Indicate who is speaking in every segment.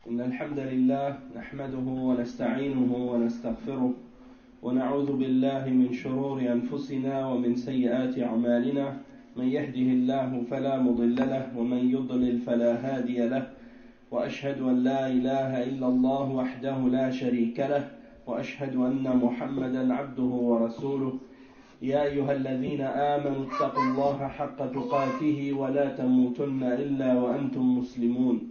Speaker 1: إن الحمد لله نحمده ونستعينه ونستغفره ونعوذ بالله من شرور أنفسنا ومن سيئات أعمالنا من يهده الله فلا مضل له ومن يضلل فلا هادي له وأشهد أن لا إله إلا الله وحده لا شريك له وأشهد أن محمدا عبده ورسوله يا أيها الذين آمنوا اتقوا الله حق تقاته ولا تموتن إلا وأنتم مسلمون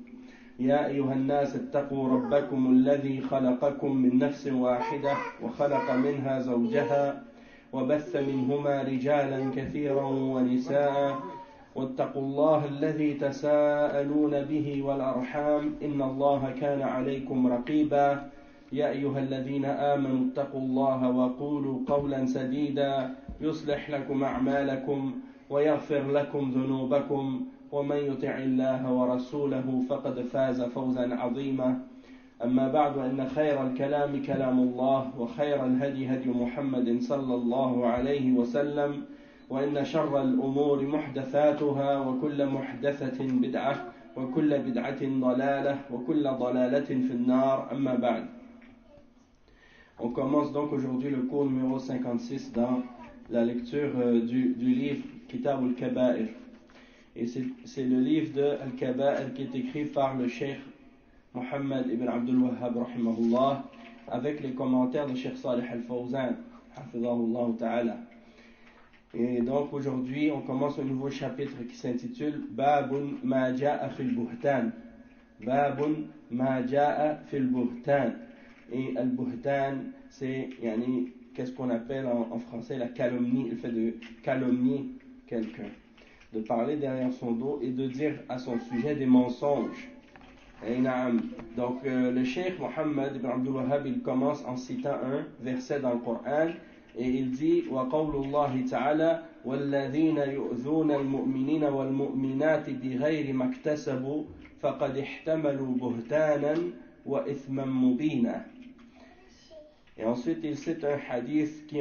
Speaker 1: يا أيها الناس اتقوا ربكم الذي خلقكم من نفس واحدة وخلق منها زوجها وبث منهما رجالا كثيرا ونساء واتقوا الله الذي تساءلون به والأرحام إن الله كان عليكم رقيبا يا أيها الذين آمنوا اتقوا الله وقولوا قولا سديدا يصلح لكم أعمالكم ويغفر لكم ذنوبكم ومن يطع الله ورسوله فقد فاز فوزا عظيما أما بعد إن خير الكلام كلام الله وخير الهدي هدي محمد صلى الله عليه وسلم وإن شر الأمور محدثاتها وكل محدثة بدعة وكل بدعة ضلالة وكل ضلالة في النار أما بعد. On commence donc aujourd'hui le cours numéro 56 dans la lecture du livre Kitab al-Kaba'ir. Et c'est le livre de Al-Kaba'ir qui est écrit par le Cheikh Mohammed ibn Abdul Wahhab rahimahullah avec les commentaires de Cheikh Salih al-Fawzan hafidhahullah ta'ala. Et donc aujourd'hui on commence un nouveau chapitre qui s'intitule Babun ma ja'a fil buhtan. Babun ma ja'a fil buhtan. Et al-buhtan c'est qu'est-ce qu'on appelle en français la calomnie, le fait de calomnier quelqu'un, de parler derrière son dos et de dire à son sujet des mensonges. Donc le Cheikh Mohammed ibn Abdul Wahhab il commence en citant un verset dans le Coran et il dit وَقَوْلُ اللَّهِ تَعَالَى وَالَّذِينَ يُؤْذُونَ الْمُؤْمِنِينَ وَالْمُؤْمِنَاتِ بِغَيْرِ مَا اكْتَسَبُوا فَقَدِ احْتَمَلُوا بُهْتَانًا وَإِثْمًا مُبِينًا. Et ensuite il cite un hadith qui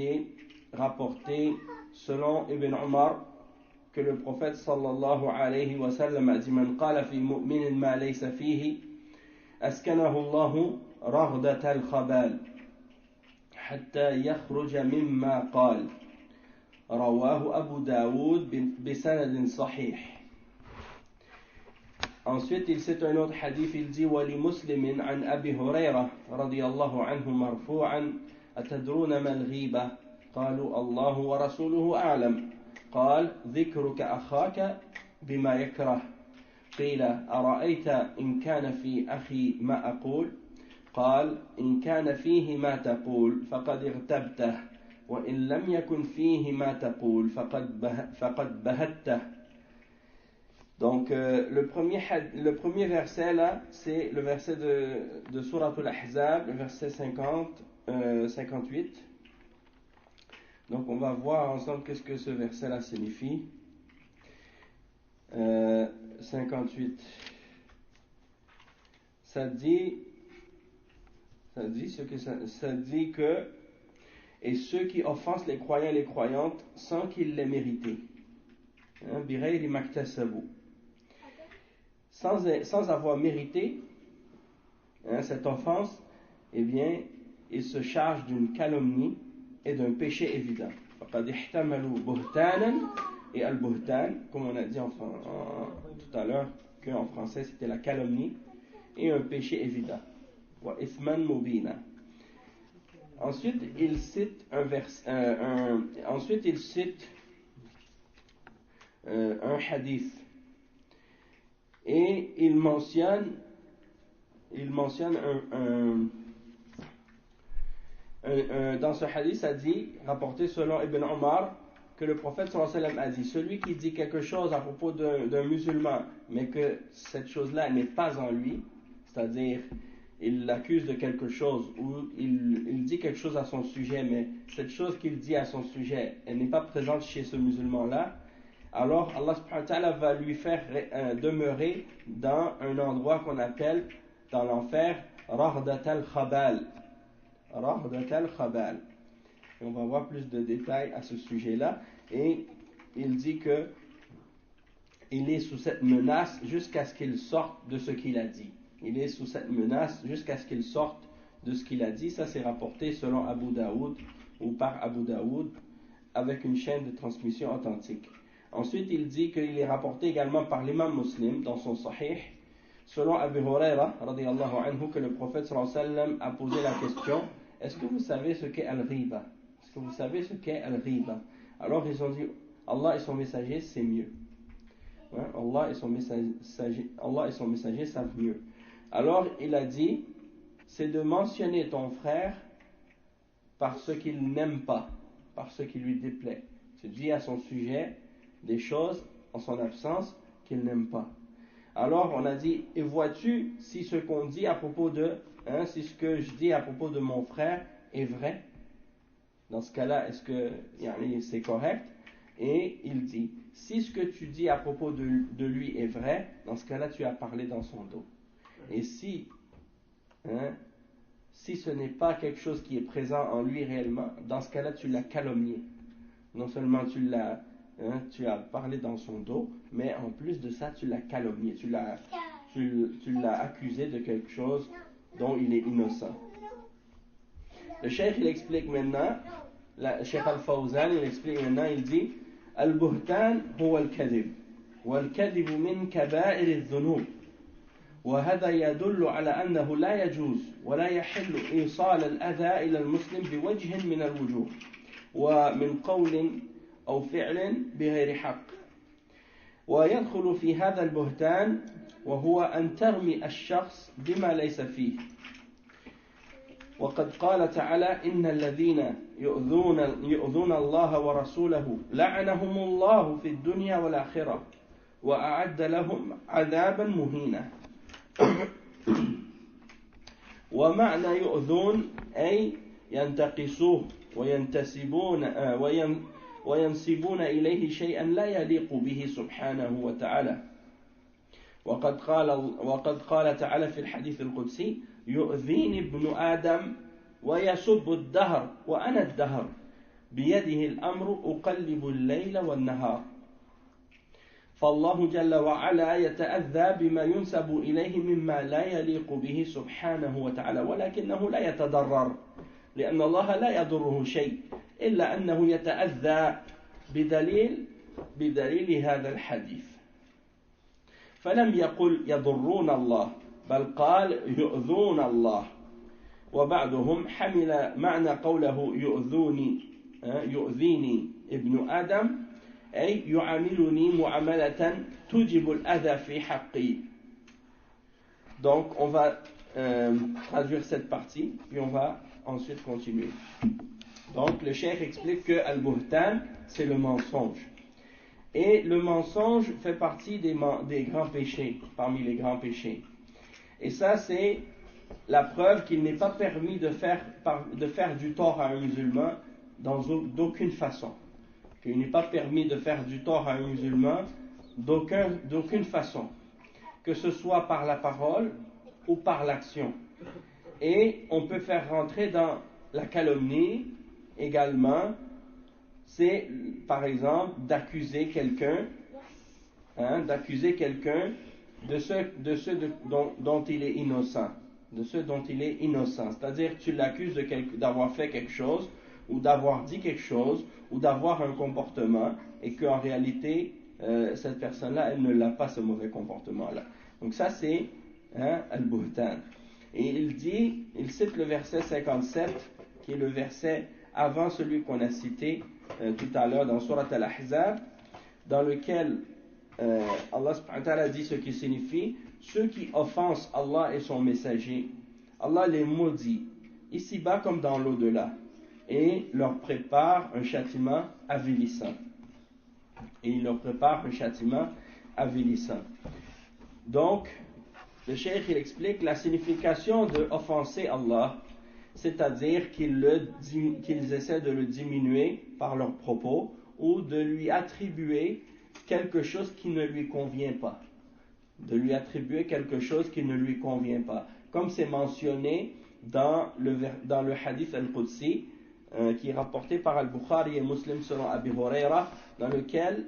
Speaker 1: est rapporté selon Ibn Omar que le prophète sallallahu alayhi wa sallam a dit man qala fi mu'minin ma laysa fihi askanahu Allahu raghdat al-khabal hatta yakhruja mimma qala rawahu Abu Daoud bisanadin sahih. Ensuite il cite un autre hadith, il dit wa li muslimin an Abi Hurairah radiyallahu anhu marfu'an atadruna ma al-ghiba qalu Allahu wa rasuluhu a'lam قال ذكرك أخاك بما يكره قيل أرأيت إن كان في أخي ما أقول قال إن كان فيه ما تقول فقد اغتبته وإن لم يكن فيه ما تقول فقد بهته. Donc le premier verset là c'est le verset de Surat al-Ahzab, le verset 58. Donc on va voir ensemble qu'est-ce que ce verset-là signifie. 58. Ça dit que et ceux qui offensent les croyants et les croyantes sans qu'ils l'aient mérité. Bighayri maktasabu. Sans avoir mérité cette offense, eh bien, ils se chargent d'une calomnie et d'un péché évident. فَقَدْ احْتَمَلُوا بُهْتَانًا. Et al-buhtan, comme on a dit tout à l'heure, qu'en français c'était la calomnie et un péché évident. وَإِثْمًا مُبِينًا. Ensuite il cite un hadith et il mentionne dans ce hadith, ça dit, rapporté selon Ibn Omar, que le prophète sallallahu alayhi wa sallam a dit celui qui dit quelque chose à propos d'un musulman, mais que cette chose-là n'est pas en lui, c'est-à-dire il l'accuse de quelque chose ou il dit quelque chose à son sujet, mais cette chose qu'il dit à son sujet, elle n'est pas présente chez ce musulman-là, alors Allah subhanahu wa ta'ala va lui faire demeurer dans un endroit qu'on appelle dans l'enfer Raghdat al-Khabal. Raghdat al-Khabal. Et on va voir plus de détails à ce sujet-là. Et il dit que il est sous cette menace jusqu'à ce qu'il sorte de ce qu'il a dit. il est sous cette menace jusqu'à ce qu'il sorte de ce qu'il a dit. Ça, c'est rapporté selon Abu Daoud ou par Abu Daoud avec une chaîne de transmission authentique. Ensuite, il dit qu'il est rapporté également par l'imam Muslim dans son Sahih, selon Abu Huraira, radiyallahu anhu, que le prophète sallallahu alayhi wa sallam a posé la question: est-ce que vous savez ce qu'est al-ghiba? Est-ce que vous savez ce qu'est al-ghiba? Alors ils ont dit: Allah et son messager, c'est mieux. Hein? Allah et son messager savent mieux. Alors il a dit: c'est de mentionner ton frère par ce qu'il n'aime pas, par ce qui lui déplaît. Tu dis à son sujet des choses en son absence qu'il n'aime pas. Alors on a dit: et vois-tu si ce qu'on dit à propos de, si ce que je dis à propos de mon frère est vrai? Dans ce cas-là, est-ce que c'est correct? Et il dit: si ce que tu dis à propos de lui est vrai, dans ce cas-là, tu as parlé dans son dos. Et si ce n'est pas quelque chose qui est présent en lui réellement, dans ce cas-là, tu l'as calomnié. Non seulement tu as parlé dans son dos, mais en plus de ça, tu l'as calomnié. Tu l'as accusé de quelque chose dont il est innocent. Le cheikh, il explique maintenant, le cheikh Al-Fawzan, il explique maintenant, il dit: Al-Buhtan huwa al-kadhib, wal-kadhib min kaba'ir al-dhunub, وهذا يدل على أنه لا يجوز ولا يحل إيصال الأذى إلى المسلم بوجه من الوجوه ومن قول أو فعل بغير حق. ويدخل في هذا البهتان وهو أن ترمي الشخص بما ليس فيه. وقد قال تعالى: إن الذين يؤذون الله ورسوله لعنهم الله في الدنيا والآخرة وأعد لهم عذابا مهينا. ومعنى يؤذون أي ينتقصوه وينسبون إليه شيئا لا يليق به سبحانه وتعالى. وقد قال تعالى في الحديث القدسي: يؤذيني ابن آدم ويسب الدهر وأنا الدهر بيده الأمر أقلب الليل والنهار. فالله جل وعلا يتأذى بما ينسب إليه مما لا يليق به سبحانه وتعالى، ولكنه لا يتضرر، لأن الله لا يضره شيء، إلا أنه يتأذى بدليل هذا الحديث. فلم يقل يضرون الله، بل قال يؤذون الله. وبعضهم حمل معنى قوله يؤذيني ابن آدم أي يعاملني معاملة توجب الأذى في حقي. Donc on va traduire cette partie, puis on va ensuite continuer. Donc le cheikh explique que al-buhtan, c'est le mensonge. Et le mensonge fait partie des grands péchés, parmi les grands péchés. Et ça, c'est la preuve qu'il n'est pas permis de faire du tort à un musulman d'aucune façon. Qu'il n'est pas permis de faire du tort à un musulman d'aucune façon, que ce soit par la parole ou par l'action. Et on peut faire rentrer dans la calomnie également, c'est par exemple d'accuser quelqu'un de ce dont il est innocent, c'est-à-dire tu l'accuses d'avoir fait quelque chose ou d'avoir dit quelque chose ou d'avoir un comportement et qu'en réalité cette personne-là, elle ne l'a pas, ce mauvais comportement-là. Donc ça c'est al-buhtan. Et il cite le verset 57 qui est le verset avant celui qu'on a cité tout à l'heure dans Surat Al-Ahzab, dans lequel Allah subhanahu wa ta'ala dit ce qui signifie: ceux qui offensent Allah et son messager, Allah les maudit ici-bas comme dans l'au-delà et leur prépare un châtiment avilissant. Donc le cheikh il explique la signification de offenser Allah, c'est-à-dire qu'ils essaient de le diminuer par leurs propos ou de lui attribuer quelque chose qui ne lui convient pas. Comme c'est mentionné dans le hadith al-Qudsi qui est rapporté par Al-Bukhari et Muslim selon Abi Huraira, dans lequel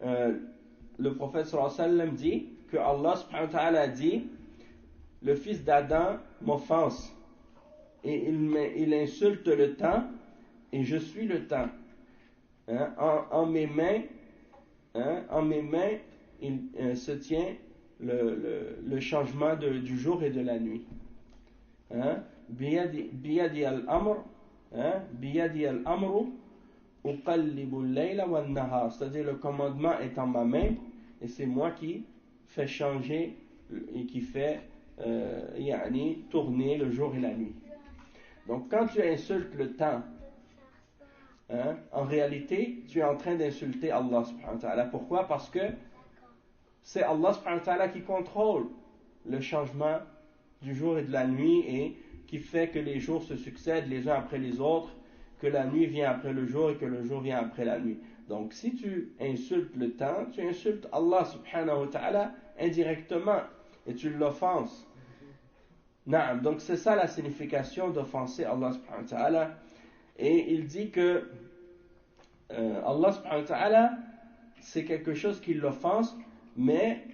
Speaker 1: le prophète sallallahu alayhi wa sallam dit que Allah subhanahu wa ta'ala dit: le fils d'Adam m'offense et il insulte le temps et je suis le temps. Hein? En mes mains, il se tient le changement du jour et de la nuit. Hein? Biyadi al-amr, biyadi al-amru uqallibu al-layla wal-nahar, c'est-à-dire le commandement est en ma main et c'est moi qui fais changer et qui fait tourner le jour et la nuit. Donc quand tu insultes le temps, en réalité tu es en train d'insulter Allah subhanahu wa ta'ala. Pourquoi? Parce que c'est Allah subhanahu wa ta'ala qui contrôle le changement du jour et de la nuit et qui fait que les jours se succèdent les uns après les autres, que la nuit vient après le jour et que le jour vient après la nuit. Donc si tu insultes le temps, tu insultes Allah subhanahu wa ta'ala indirectement et tu l'offenses. Donc c'est ça la signification d'offenser Allah subhanahu wa ta'ala. Et il dit que Allah subhanahu wa ta'ala c'est quelque chose qui l'offense, mais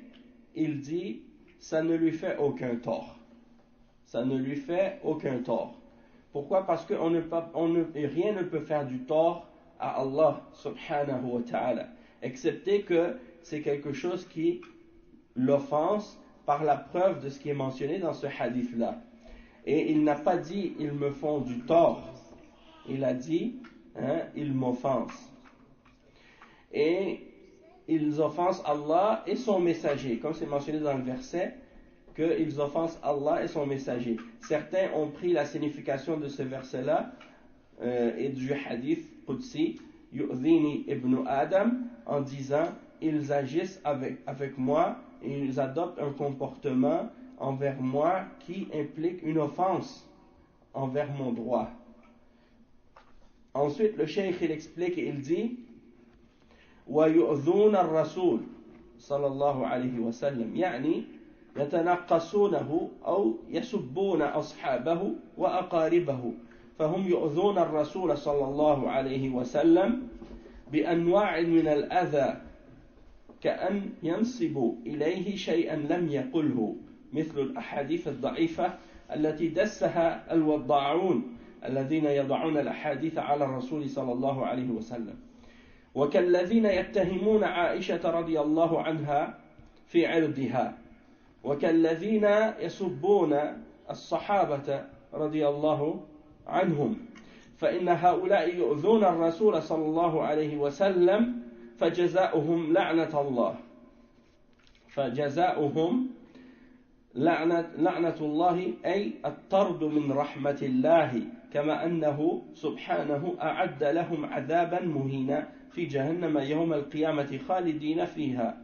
Speaker 1: il dit ça ne lui fait aucun tort. Ça ne lui fait aucun tort. Pourquoi? Parce que rien ne peut faire du tort à Allah subhanahu wa ta'ala, excepté que c'est quelque chose qui l'offense par la preuve de ce qui est mentionné dans ce hadith-là. Et il n'a pas dit ils me font du tort. Il a dit ils m'offensent. Et ils offensent Allah et son messager, comme c'est mentionné dans le verset, qu'ils offensent Allah et son messager. Certains ont pris la signification de ce verset-là et du hadith Qudsi, Yu'dhini ibn Adam, en disant ils agissent avec moi et ils adoptent un comportement envers moi qui implique une offense envers mon droit. Ensuite, le cheikh il explique et il dit وَيُؤْذُونَ الرَّسُولِ صلى الله عليه وسلم يعني يتنقصونه أو يسبون أصحابه وأقاربه فهم يؤذون الرسول صلى الله عليه وسلم بأنواع من الأذى كأن ينسبوا إليه شيئا لم يقله مثل الأحاديث الضعيفة التي دسها الوضاعون الذين يضعون الأحاديث على الرسول صلى الله عليه وسلم وكالذين يتهمون عائشة رضي الله عنها في عرضها وكالذين يسبون الصحابة رضي الله عنهم فإن هؤلاء يؤذون الرسول صلى الله عليه وسلم فجزاؤهم لعنة الله لعنة الله أي الطرد من رحمة الله كما أنه سبحانه أعد لهم عذابا مهينا في جهنم يوم القيامة خالدين فيها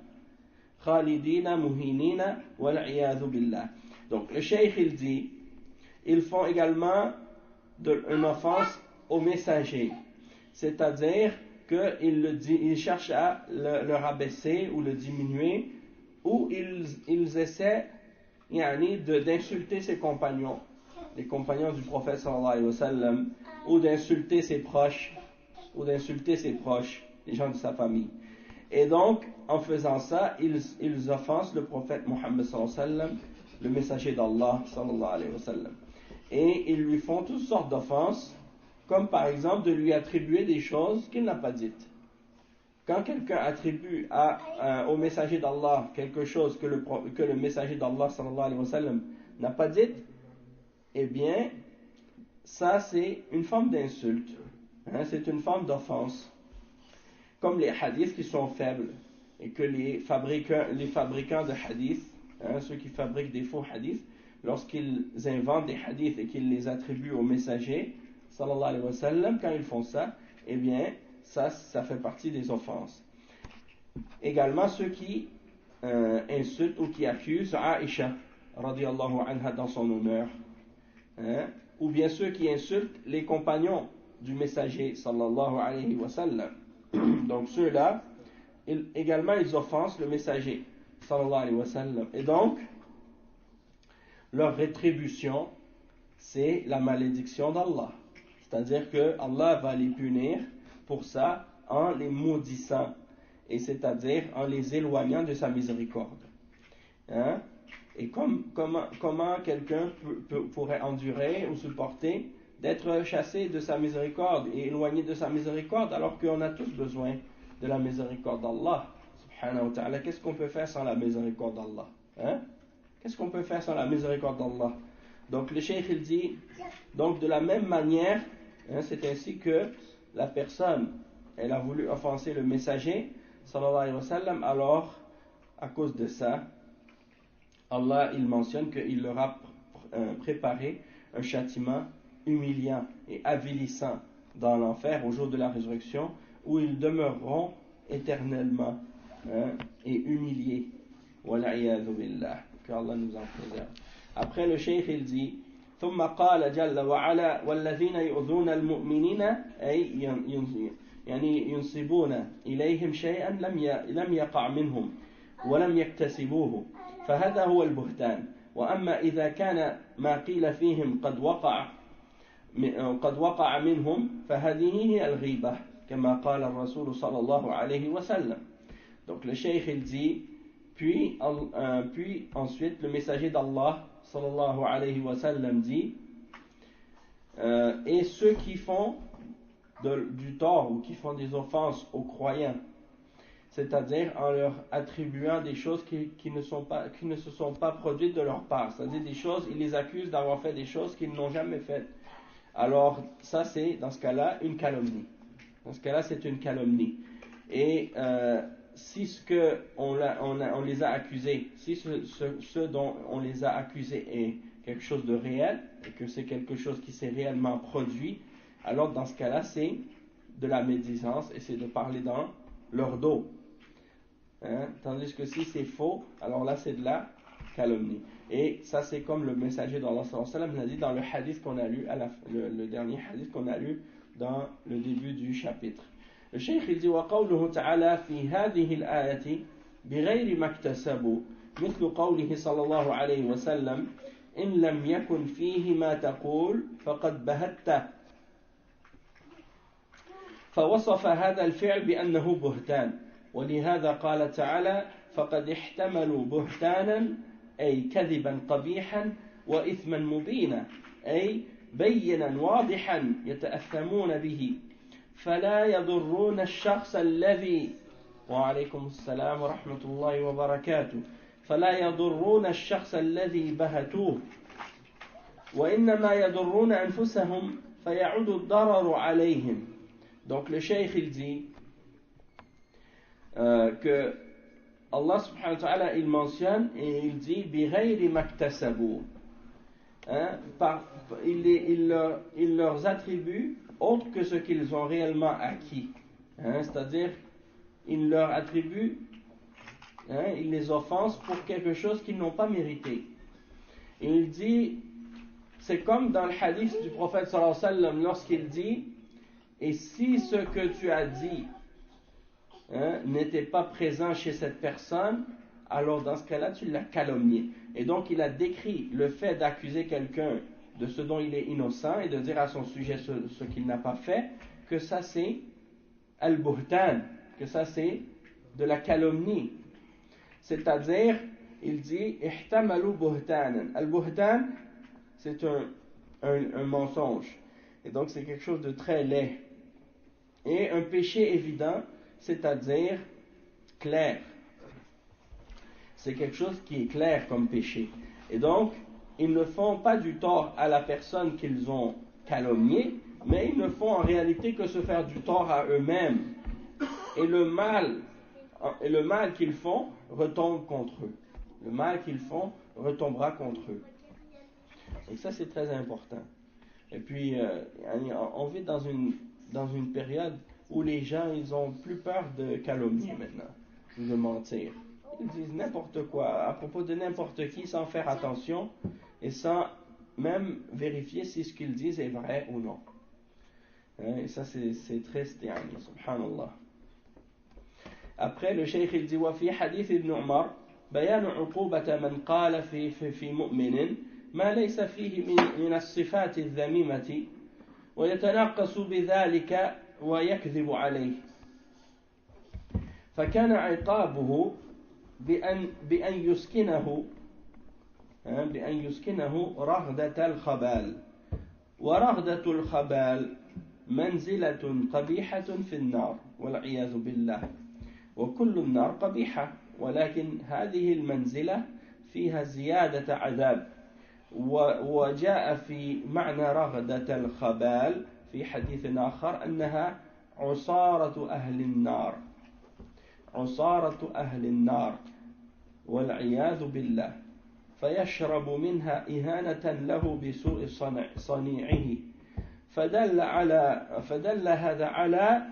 Speaker 1: خالدين مهينين والعياذ بالله. Donc le cheikh il dit ils font également une offense au messager, c'est-à-dire qu'ils cherchent à le rabaisser ou le diminuer, ou ils essaient d'insulter ses compagnons, les compagnons du prophète sallallahu alayhi wa sallam, ou d'insulter ses proches, les gens de sa famille. Et donc, en faisant ça, ils offensent le prophète Mohammed sallallahu alayhi wa sallam, le messager d'Allah sallallahu alayhi wa sallam. Et ils lui font toutes sortes d'offenses, comme par exemple de lui attribuer des choses qu'il n'a pas dites. Quand quelqu'un attribue au messager d'Allah quelque chose que le messager d'Allah sallallahu alayhi wa sallam n'a pas dit, eh bien, ça c'est une forme d'insulte, c'est une forme d'offense. Comme les hadiths qui sont faibles, et que les fabricants de hadiths, ceux qui fabriquent des faux hadiths, lorsqu'ils inventent des hadiths et qu'ils les attribuent au messager sallallahu alayhi wa sallam, quand ils font ça, eh bien, ça fait partie des offenses. Également ceux qui insultent ou qui accusent Aïcha radiyallahu anha dans son honneur, ou bien ceux qui insultent les compagnons du messager sallallahu alayhi wa sallam. Donc ceux-là également ils offensent le messager sallallahu alayhi wa sallam, et donc leur rétribution c'est la malédiction d'Allah, c'est-à-dire que Allah va les punir pour ça en les maudissant, et c'est-à-dire en les éloignant de sa miséricorde. Et comment quelqu'un pourrait endurer ou supporter d'être chassé de sa miséricorde et éloigné de sa miséricorde alors qu'on a tous besoin de la miséricorde d'Allah subhanahu wa ta'ala. Qu'est-ce qu'on peut faire sans la miséricorde d'Allah, hein? Qu'est-ce qu'on peut faire sans la miséricorde d'Allah? Donc le cheikh il dit, donc de la même manière, hein, c'est ainsi que la personne elle a voulu offenser le messager sallallahu alayhi wa sallam, alors à cause de ça Allah il mentionne qu'il leur a préparé un châtiment humiliant et avilissant dans l'enfer au jour de la résurrection, où ils demeureront éternellement, hein, et humiliés. Wala'iyadhu billah. Que Allah nous en préserve. Après le cheikh il dit ثم قال جل وعلا والذين يؤذون المؤمنين أي يعني ينسبون إليهم شيئا لم يقع منهم ولم يكتسبوه فهذا هو البهتان. وأما إذا كان ما قيل فيهم قد وقع منهم فهذه هي الغيبة كما قال الرسول صلى الله عليه وسلم. Donc le cheikh il dit puis ensuite le messager d'Allah sallallahu alayhi wa sallam dit et ceux qui font du tort ou qui font des offenses aux croyants, c'est-à-dire en leur attribuant des choses qui ne se sont pas produites de leur part, c'est-à-dire des choses, ils les accusent d'avoir fait des choses qu'ils n'ont jamais faites. Alors ça c'est dans ce cas-là une calomnie. Dans ce cas-là c'est une calomnie. Et si ce que on les a accusés, si ce dont on les a accusés est quelque chose de réel et que c'est quelque chose qui s'est réellement produit, alors dans ce cas-là c'est de la médisance et c'est de parler dans leur dos, hein? Tandis que si c'est faux, alors là c'est de la calomnie. Et ça c'est comme le messager d'Allah sallallahu alayhi wa sallam l'a dit dans le hadith qu'on a lu, le dernier hadith qu'on a lu dans le début du chapitre. Le cheikh il dit وقوله تعالى في هذه الآية بغير ما اكتسبوا مثل قوله صلى الله عليه وسلم إن لم يكن فيه ما تقول فقد بهت، فوصف هذا الفعل بأنه بهتان، ولهذا قال تعالى فقد احتملوا بهتانا أي كذبا قبيحا وإثما مبينا أي بينا واضحا يتأثمون به، فلا يضرون الشخص الذي وعليكم السلام ورحمة الله وبركاته فلا يضرون الشخص الذي بهتوه وإنما يضرون أنفسهم فيعود الضرر عليهم. Donc le cheikh il dit que Allah subhanahu wa ta'ala il mentionne et il dit بغير ما اكتسبوا, hein, il leur attribue autre que ce qu'ils ont réellement acquis, hein, c'est-à-dire il leur attribue, hein, il les offense pour quelque chose qu'ils n'ont pas mérité. Et il dit, c'est comme dans le hadith du prophète sallallahu alayhi wa sallam lorsqu'il dit et si ce que tu as dit, hein, n'était pas présent chez cette personne, alors dans ce cas-là tu l'as calomnié. Et donc il a décrit le fait d'accuser quelqu'un de ce dont il est innocent et de dire à son sujet ce qu'il n'a pas fait, que ça c'est al-buhtan, que ça c'est de la calomnie. C'est-à-dire, il dit ihtamalu buhtanan. Al-buhtan, c'est un mensonge. Et donc c'est quelque chose de très laid. Et un péché évident, c'est-à-dire clair. C'est quelque chose qui est clair comme péché. Et donc, ils ne font pas du tort à la personne qu'ils ont calomniée, mais ils ne font en réalité que se faire du tort à eux-mêmes. Et le mal qu'ils font retombe contre eux. Le mal qu'ils font retombera contre eux. Et ça c'est très important. Et puis, on vit dans une période où les gens ils ont plus peur de calomnier maintenant, de mentir. Ils disent n'importe quoi à propos de n'importe qui sans faire attention et sans même vérifier si ce qu'ils disent est vrai ou non. Et ça c'est triste, subhanallah. Après le cheikh il dit وفي حديث ابن عمر بيان عقوبة من قال في مؤمن ما ليس فيه من الصفات الذميمة ويتنقص بذلك ويكذب عليه، فكان عقابه بأن يسكنه بأن يسكنه رغدة الخبال ورغدة الخبال منزلة قبيحة في النار والعياذ بالله وكل النار قبيحة ولكن هذه المنزلة فيها زيادة عذاب وجاء في معنى رغدة الخبال في حديث آخر أنها عصارة أهل النار عصارة أهل النار والعياذ بالله فيشرب منها إهانة له بسوء صنيعه فدل هذا على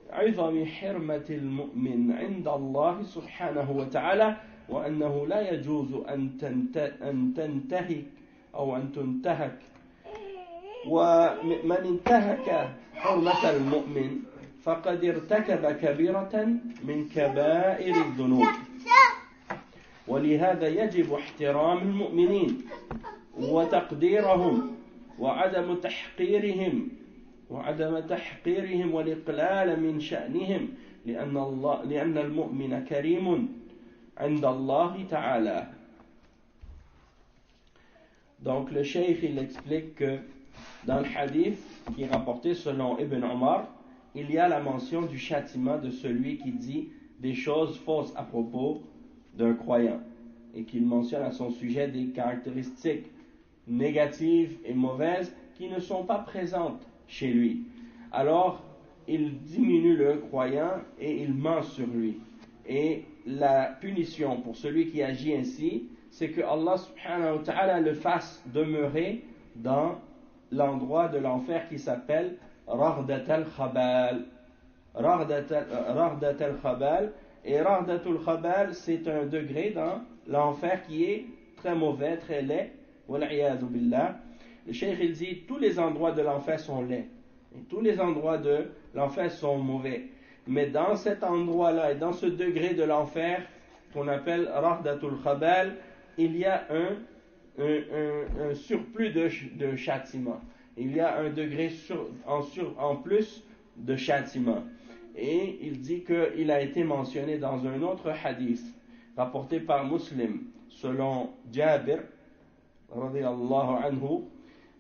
Speaker 1: عظم حرمة المؤمن عند الله سبحانه وتعالى وأنه لا يجوز أن تنتهك أو أن تنتهك ومن انتهك حرمة المؤمن فقد ارتكب كبيرة من كبائر الذنوب ولهذا يجب احترام المؤمنين وتقديرهم وعدم تحقيرهم والإقلال من شأنهم لأن المؤمن كريم عند الله تعالى. Donc le cheikh il explique que dans le hadith qui est rapporté selon Ibn Omar, il y a la mention du châtiment de celui qui dit des choses fausses à propos d'un croyant et qu'il mentionne à son sujet des caractéristiques négatives et mauvaises qui ne sont pas présentes chez lui. Alors, il diminue le croyant et il ment sur lui. Et la punition pour celui qui agit ainsi, c'est que Allah subhanahu wa ta'ala le fasse demeurer dans l'endroit de l'enfer qui s'appelle Raghdat al-Khabal. Raghdat al-Khabal. Et Raghdat al-Khabal, c'est un degré dans l'enfer qui est très mauvais, très laid. Wal'iyadu billah. Le cheikh il dit tous les endroits de l'enfer sont laids. Et tous les endroits de l'enfer sont mauvais. Mais dans cet endroit-là et dans ce degré de l'enfer qu'on appelle Rahdatul Khabal, il y a un surplus de châtiment. Il y a un degré en plus de châtiment. Et il dit qu'il a été mentionné dans un autre hadith rapporté par Muslim selon Jabir radiyallahu anhu,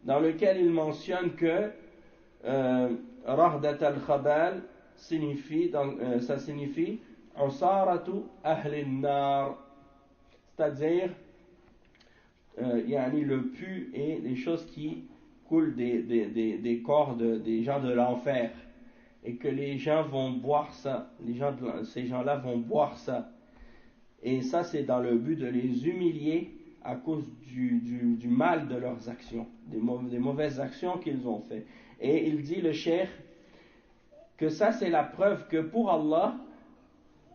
Speaker 1: dans lequel il mentionne que Rahdat al-Khabal ça signifie Usaratu Ahli Nar, c'est-à-dire le pu et les choses qui coulent des corps des gens de l'enfer et que les gens vont boire ça, ces gens-là vont boire ça et ça c'est dans le but de les humilier à cause du mal de leurs actions, des mauvaises actions qu'ils ont fait. Et il dit le cheikh que ça c'est la preuve que pour Allah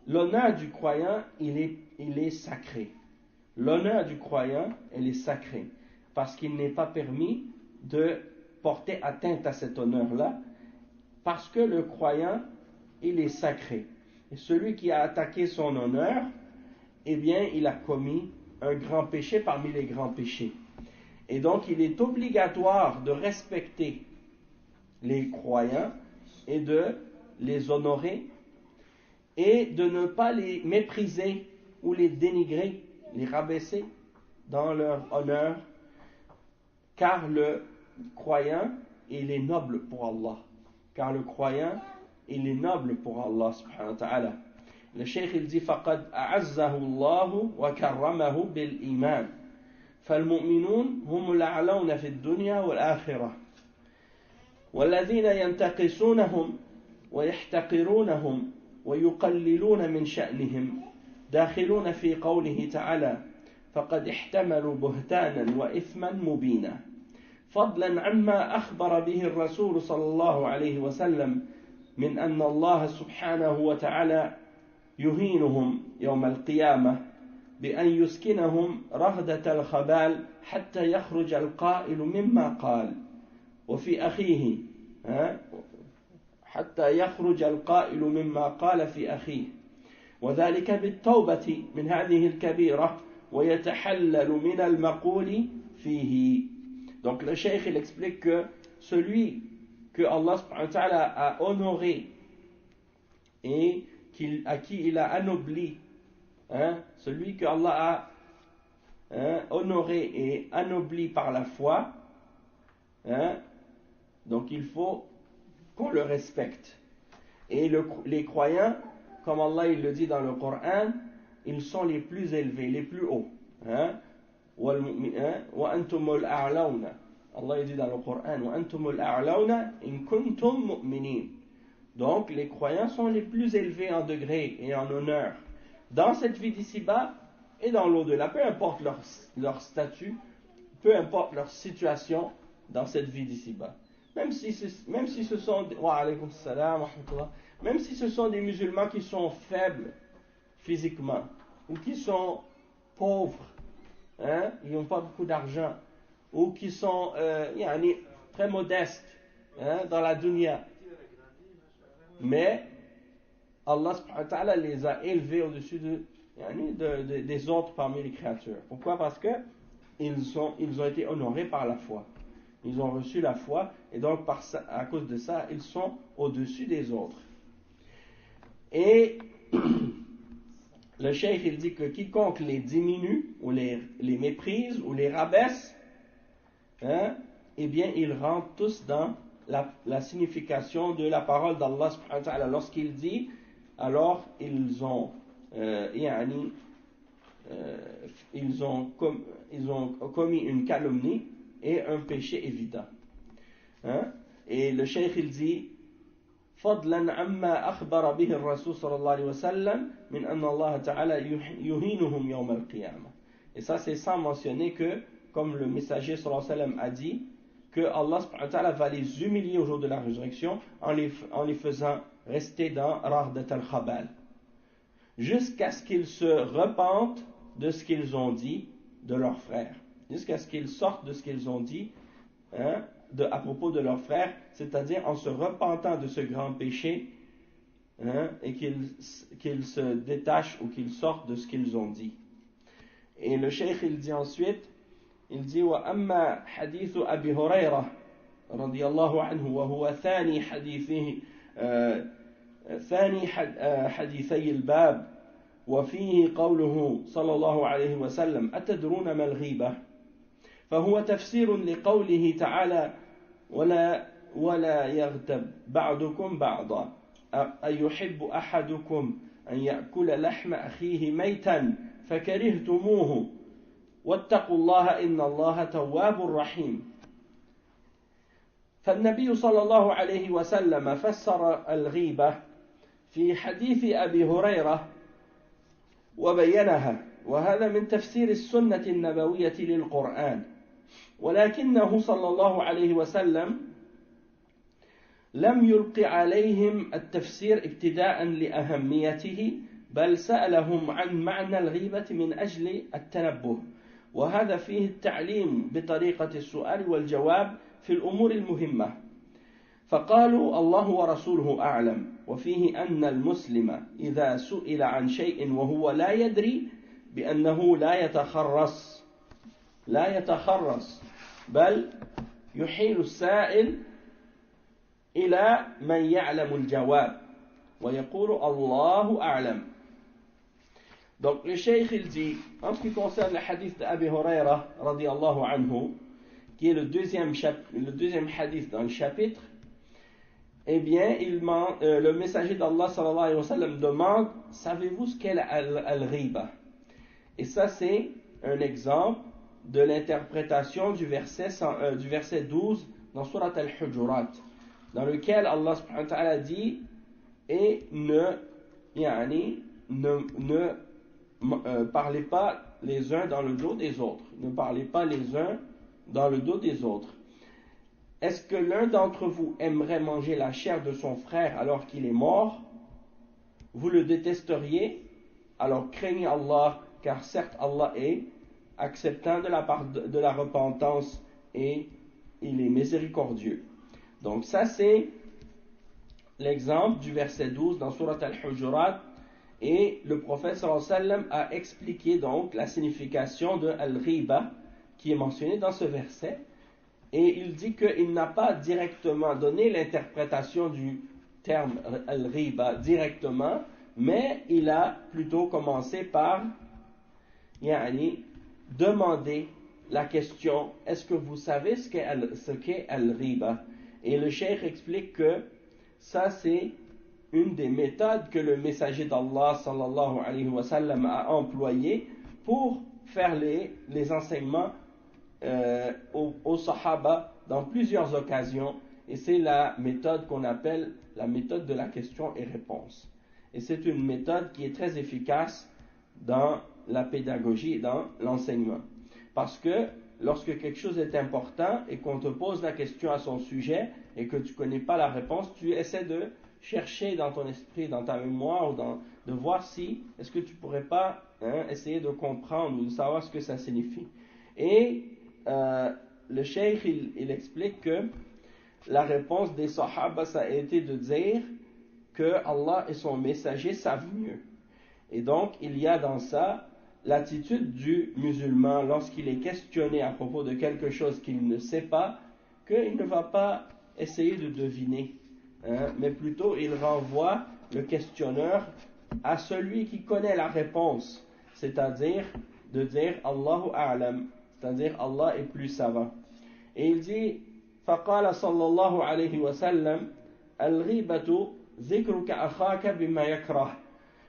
Speaker 1: l'honneur du croyant il est sacré. L'honneur du croyant il est sacré parce qu'il n'est pas permis de porter atteinte à cet honneur-là parce que le croyant il est sacré et celui qui a attaqué son honneur eh bien il a commis un grand péché parmi les grands péchés. Et donc il est obligatoire de respecter les croyants et de les honorer et de ne pas les mépriser ou les dénigrer, les rabaisser dans leur honneur, car le croyant il est noble pour Allah, car le croyant il est noble pour Allah subhanahu wa ta'ala. Le cheikh il dit فقد أعزه الله وكرمه بالإيمان فالمؤمنون هم الأعلون في الدنيا والآخرة والذين ينتقصونهم ويحتقرونهم ويقللون من شأنهم داخلون في قوله تعالى فقد احتملوا بهتانا وإثما مبينا فضلا عما أخبر به الرسول صلى الله عليه وسلم من أن الله سبحانه وتعالى يهينهم يوم القيامة بأن يسكنهم رغدة الخبال حتى يخرج القائل مما قال وفي أخيه حتى يخرج القائل مما قال في أخيه وذلك بالتوبة من هذه الكبيرة ويتحلل من المقول فيه. Donc le cheikh il explique que celui que Allah subhanahu wa ta'ala a honoré et à qui il a anobli, celui que Allah a honoré et anobli par la foi, hein, donc il faut qu'on le respecte. Et les croyants, comme Allah il le dit dans le Coran, ils sont les plus élevés, les plus hauts. Hein? وَأَنْتُمُ الْأَعْلَوْنَ. Allah il dit dans le Coran, وَأَنْتُمُ الْأَعْلَوْنَ إِن كُنْتُم مُؤْمِنِينَ. Donc les croyants sont les plus élevés en degré et en honneur dans cette vie d'ici-bas et dans l'au-delà, peu importe leur statut, peu importe leur situation dans cette vie d'ici-bas. Même si ce sont même si ce sont des musulmans qui sont faibles physiquement ou qui sont pauvres, hein, ils n'ont pas beaucoup d'argent ou qui sont très modestes, hein, dans la dunya, mais Allah subhanahu wa ta'ala les a élevés au-dessus des autres parmi les créatures. Pourquoi? Parce que ils ont été honorés par la foi. Ils ont reçu la foi et donc à cause de ça, ils sont au-dessus des autres. Et le cheikh il dit que quiconque les diminue ou les méprise ou les rabaisse, hein, eh bien ils rentrent tous dans la signification de la parole d'Allah subhanahu wa ta'ala. Lorsqu'il dit, alors ils ont commis une calomnie et un péché évident. Hein? Et le cheikh il dit فضلا عما أخبر به الرسول صلى الله عليه وسلم من أن الله تعالى يهينهم يوم القيامة. Et ça c'est sans mentionner que, comme le messager sallallahu alayhi wa sallam a dit, que Allah subhanahu wa ta'ala va les humilier au jour de la résurrection en les faisant rester dans Rahdat al-Khabal, jusqu'à ce qu'ils se repentent de ce qu'ils ont dit de leurs frères, jusqu'à ce qu'ils sortent de ce qu'ils ont dit, hein, à propos de leurs frères, c'est-à-dire en se repentant de ce grand péché, hein, et qu'ils se détachent ou qu'ils sortent de ce qu'ils ont dit. Et le cheikh il dit ensuite, il dit وأما حديث أبي هريرة رضي الله عنه وهو ثاني حديثي الباب وفيه قوله صلى الله عليه وسلم أتدرون ما الغيبة فهو تفسير لقوله تعالى ولا يغتب بعضكم بعضا أيحب أحدكم أن يأكل لحم أخيه ميتا فكرهتموه واتقوا الله إن الله تواب رحيم. فالنبي صلى الله عليه وسلم فسر الغيبة في حديث أبي هريرة وبينها، وهذا من تفسير السنة النبوية للقرآن، ولكنه صلى الله عليه وسلم لم يلق عليهم التفسير ابتداء لأهميته، بل سألهم عن معنى الغيبة من أجل التنبه، وهذا فيه التعليم بطريقة السؤال والجواب في الأمور المهمة. فقالوا الله ورسوله أعلم، وفيه أن المسلم إذا سئل عن شيء وهو لا يدري بأنه لا يتخرص بل يحيل السائل إلى من يعلم الجواب ويقول الله أعلم. Donc le cheikh il dit, en ce qui concerne le hadith d'Abi Huraira radiyallahu anhu, qui est le deuxième hadith dans le chapitre, eh bien le messager d'Allah sallallahu alayhi wa sallam demande, savez-vous ce qu'est al-ghiba? Et ça c'est un exemple de l'interprétation du verset 12 dans Surat al-Hujurat, dans lequel Allah subhanahu wa ta'ala dit, et ne parlez pas les uns dans le dos des autres. Ne parlez pas les uns dans le dos des autres. Est-ce que l'un d'entre vous aimerait manger la chair de son frère alors qu'il est mort? Vous le détesteriez? Alors craignez Allah, car certes Allah est acceptant de la part de la repentance et il est miséricordieux. Donc ça c'est l'exemple du verset 12 dans Surat al-Hujurat. Et le prophète sallallahu alayhi wa sallam a expliqué donc la signification de al-ghiba qui est mentionnée dans ce verset, et il dit qu'il n'a pas directement donné l'interprétation du terme al-ghiba directement, mais il a plutôt commencé par demander la question, est-ce que vous savez ce qu'est al-riba? Et le cheikh explique que ça c'est une des méthodes que le messager d'Allah sallallahu alayhi wa sallam a employé pour faire les enseignements aux Sahaba dans plusieurs occasions, et c'est la méthode qu'on appelle la méthode de la question et réponse. Et c'est une méthode qui est très efficace dans la pédagogie et dans l'enseignement. Parce que lorsque quelque chose est important et qu'on te pose la question à son sujet et que tu ne connais pas la réponse, tu essaies de chercher dans ton esprit, dans ta mémoire, de voir si, est-ce que tu ne pourrais pas essayer de comprendre ou de savoir ce que ça signifie. Et le cheikh, il explique que la réponse des Sahaba, ça a été de dire que Allah et son messager savent mieux. Et donc, il y a dans ça l'attitude du musulman lorsqu'il est questionné à propos de quelque chose qu'il ne sait pas, qu'il ne va pas essayer de deviner, mais plutôt il renvoie le questionneur à celui qui connaît la réponse, c'est-à-dire de dire Allahu A'lam, c'est-à-dire Allah est plus savant. Et il dit فقال صلى الله عليه وسلم الغيبة ذكرك أخاك بما يكره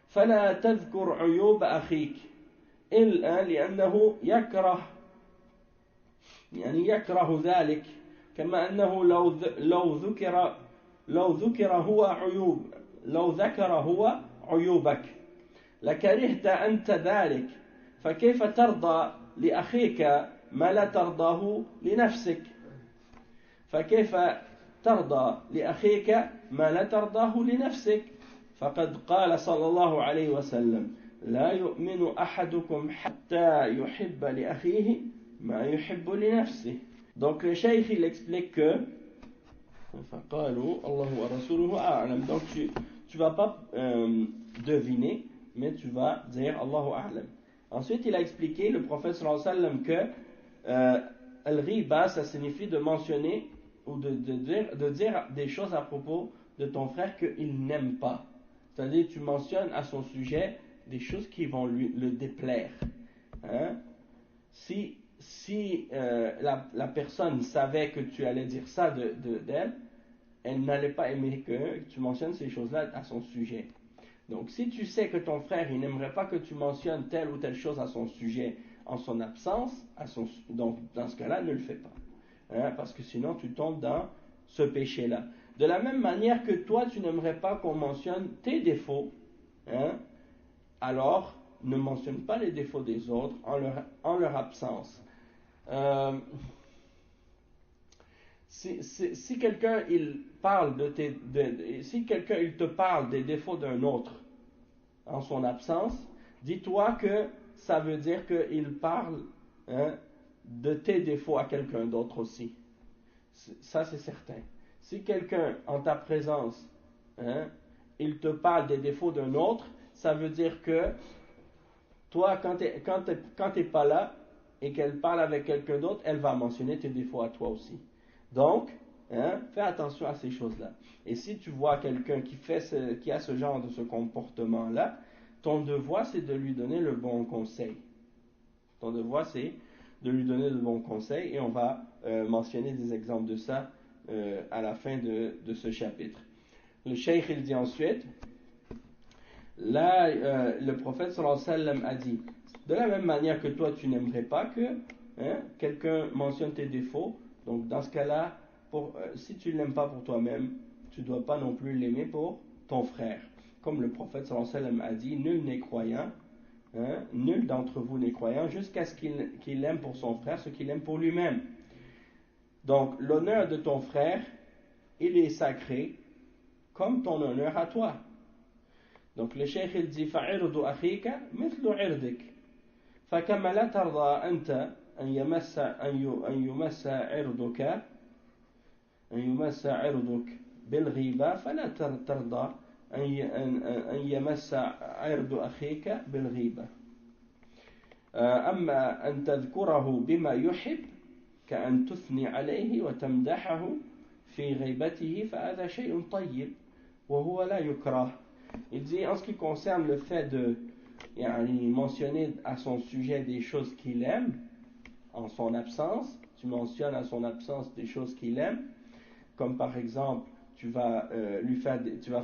Speaker 1: فلا تذكر عيوب أخيك إلا لأنه يكره ذلك كما أنه لو ذكر هو عيوبك لكرهت أنت ذلك فكيف ترضى لأخيك ما لا ترضاه لنفسك فكيف ترضى لأخيك ما لا ترضاه لنفسك فقد قال صلى الله عليه وسلم لا يؤمن أحدكم حتى يحب لأخيه ما يحب لنفسه. Donc le cheikh il explique que فقالوا الله ورسوله أعلم. Donc tu vas pas deviner, mais tu vas dire Allahu A'lam. Ensuite il a expliqué, le prophète sallallahu alayhi wa sallam, que al-riba ça signifie de mentionner ou de dire des choses à propos de ton frère qu'il n'aime pas. C'est-à-dire tu mentionnes à son sujet des choses qui vont le déplaire. Si la personne savait que tu allais dire ça d'elle, elle n'allait pas aimer que tu mentionnes ces choses-là à son sujet. Donc si tu sais que ton frère il n'aimerait pas que tu mentionnes telle ou telle chose à son sujet en son absence, donc dans ce cas-là ne le fais pas. Parce que sinon tu tombes dans ce péché-là. De la même manière que toi tu n'aimerais pas qu'on mentionne tes défauts, alors ne mentionne pas les défauts des autres en leur absence. Si quelqu'un il parle si quelqu'un il te parle des défauts d'un autre en son absence, dis-toi que ça veut dire qu'il parle de tes défauts à quelqu'un d'autre aussi. Ça c'est certain. Si quelqu'un en ta présence il te parle des défauts d'un autre, ça veut dire que toi quand t'es pas là et qu'elle parle avec quelqu'un d'autre, elle va mentionner tes défauts à toi aussi. Donc, fais attention à ces choses-là. Et si tu vois quelqu'un qui a ce genre de ce comportement-là, ton devoir c'est de lui donner le bon conseil. Ton devoir c'est de lui donner le bon conseil, et on va mentionner des exemples de ça à la fin de ce chapitre. Le cheikh il dit ensuite, là le prophète sallallahu alayhi wa sallam a dit, de la même manière que toi tu n'aimerais pas que quelqu'un mentionne tes défauts, donc dans ce cas-là, si tu ne l'aimes pas pour toi-même, tu ne dois pas non plus l'aimer pour ton frère. Comme le prophète sallallahu alayhi wa sallam a dit, nul n'est croyant, nul d'entre vous n'est croyant jusqu'à ce qu'il aime pour son frère ce qu'il aime pour lui-même. Donc l'honneur de ton frère, il est sacré comme ton honneur à toi. Donc le cheikh il dit فَعِرْضُ أَخِيكَ مِثْلُ عِرْضِكَ فَكَمَا لَا تَرْضَى أَنْتَ أن يمس عرضك بالغيبة فلا ترضى أن يمس عرض أخيك بالغيبة. أما أن تذكره بما يحب كأن تثني عليه وتمدحه في غيبته فهذا شيء طيب وهو لا يكره. Il dit en ce qui concerne le fait mentionner à son sujet des choses qu'il aime en son absence. Tu mentionnes à son absence des choses qu'il aime, comme par exemple tu vas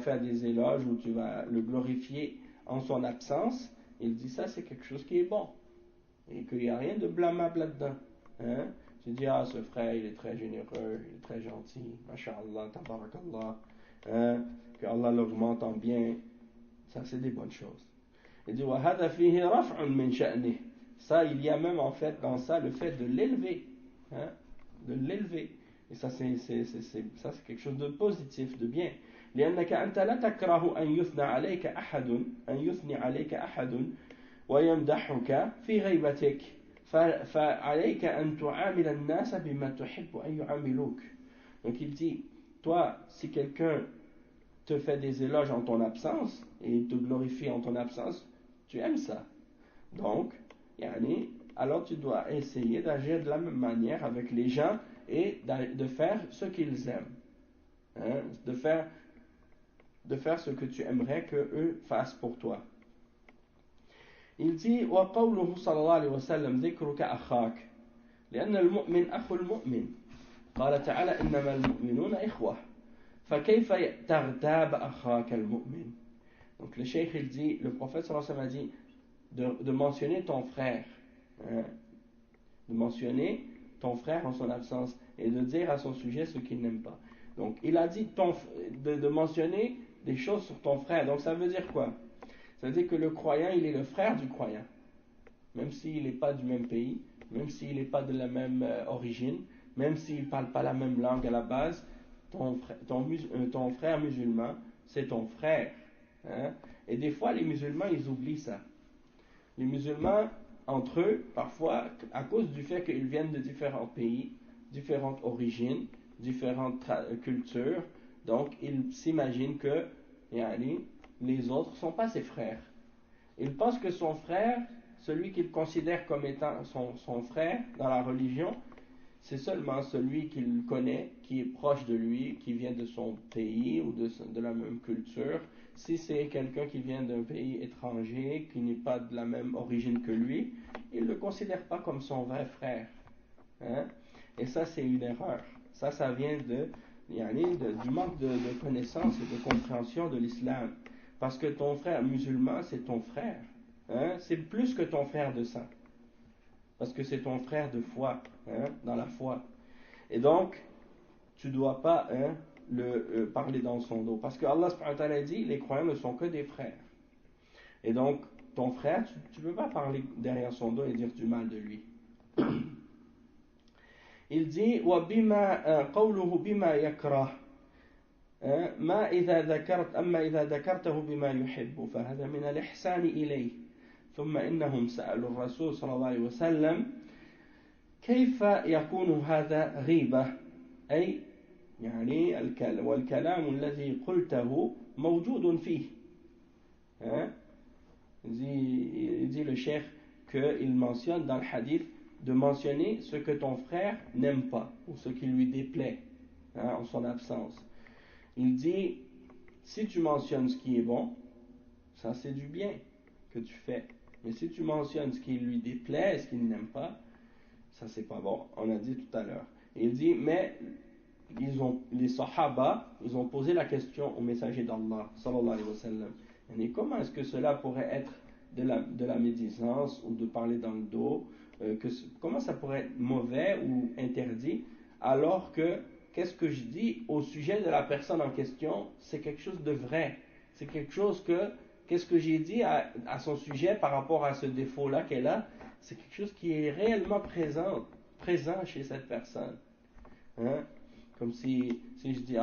Speaker 1: faire des éloges ou tu vas le glorifier en son absence. Il dit ça, c'est quelque chose qui est bon et qu'il n'y a rien de blâmable là-dedans. Hein? Tu dis, ah, ce frère, il est très généreux, il est très gentil, masha'Allah, tabarakallah, hein? Que Allah l'augmente en bien. Ça, c'est des bonnes choses. Il dit, وَهَذَا فِيهِ رَفْعٌ مِنْ شَأْنِهِ. Ça, il y a même en fait dans ça le fait de l'élever. Hein? De l'élever. Et ça, c'est quelque chose de positif, de bien. لأنك أنت لا تكره أن يثني عليك أحد ويمدحك في غيبتك فعليك أن تعامل الناس بما تحب أن يعاملوك. Donc il dit, toi, si quelqu'un te fait des éloges en ton absence et te glorifie en ton absence, tu aimes ça. Donc, alors tu dois essayer d'agir de la même manière avec les gens et de faire ce qu'ils aiment. Hein? De faire ce que tu aimerais qu'eux fassent pour toi. Il dit وقوله صلى الله عليه وسلم ذكرك أخاك لأن المؤمن أخو المؤمن قال تعالى إنما المؤمنون إخوة فكيف تغتاب أخاك المؤمن. Donc le cheikh il dit, le prophète sallallahu alayhi wa sallam a dit de mentionner ton frère, hein, de mentionner ton frère en son absence et de dire à son sujet ce qu'il n'aime pas. Donc il a dit de mentionner des choses sur ton frère. Donc ça veut dire quoi? Ça veut dire que le croyant, il est le frère du croyant. Même s'il n'est pas du même pays, même s'il n'est pas de la même origine, même s'il ne parle pas la même langue à la base, ton frère musulman, c'est ton frère. Hein? Et des fois, les musulmans, ils oublient ça. Les musulmans, entre eux, parfois, à cause du fait qu'ils viennent de différents pays, différentes origines, différentes cultures, donc ils s'imaginent que les autres ne sont pas ses frères. Il pense que son frère, celui qu'il considère comme étant son frère dans la religion, c'est seulement celui qu'il connaît, qui est proche de lui, qui vient de son pays ou de la même culture. Si c'est quelqu'un qui vient d'un pays étranger, qui n'est pas de la même origine que lui, il ne le considère pas comme son vrai frère. Hein? Et ça, c'est une erreur. Ça vient du manque de connaissance et de compréhension de l'islam. Parce que ton frère musulman, c'est ton frère. Hein? C'est plus que ton frère de sang. Parce que c'est ton frère de foi, hein, dans la foi. Et donc, tu ne dois pas parler dans son dos. Parce que Allah subhanahu wa ta'ala dit, les croyants ne sont que des frères. Et donc, ton frère, tu ne peux pas parler derrière son dos et dire du mal de lui. Il dit, قوله بما يكره أما إذا ذكرته بما يحب فهذا من الإحسان إليه ثم إنهم سألوا الرسول صلى الله عليه وسلم كيف يكون هذا غيبة أي والكلام الذي قلته موجود فيه. Il dit le cheikh qu'il mentionne dans le hadith de mentionner ce que ton frère n'aime pas ou ce qui lui déplaît, hein, en son absence. Il dit, si tu mentionnes ce qui est bon, ça c'est du bien que tu fais. Mais si tu mentionnes ce qui lui déplaît, ce qu'il n'aime pas, ça c'est pas bon. On a dit tout à l'heure. Et il dit, mais les sahaba, ils ont posé la question au messager d'Allah, sallallahu alayhi wa sallam. Et comment est-ce que cela pourrait être de la médisance ou de parler dans le dos, comment ça pourrait être mauvais ou interdit, alors que qu'est-ce que je dis au sujet de la personne en question, c'est quelque chose de vrai. C'est quelque chose qu'est-ce que j'ai dit à son sujet par rapport à ce défaut-là qu'elle a, c'est quelque chose qui est réellement présent chez cette personne. Hein? Comme si je dis,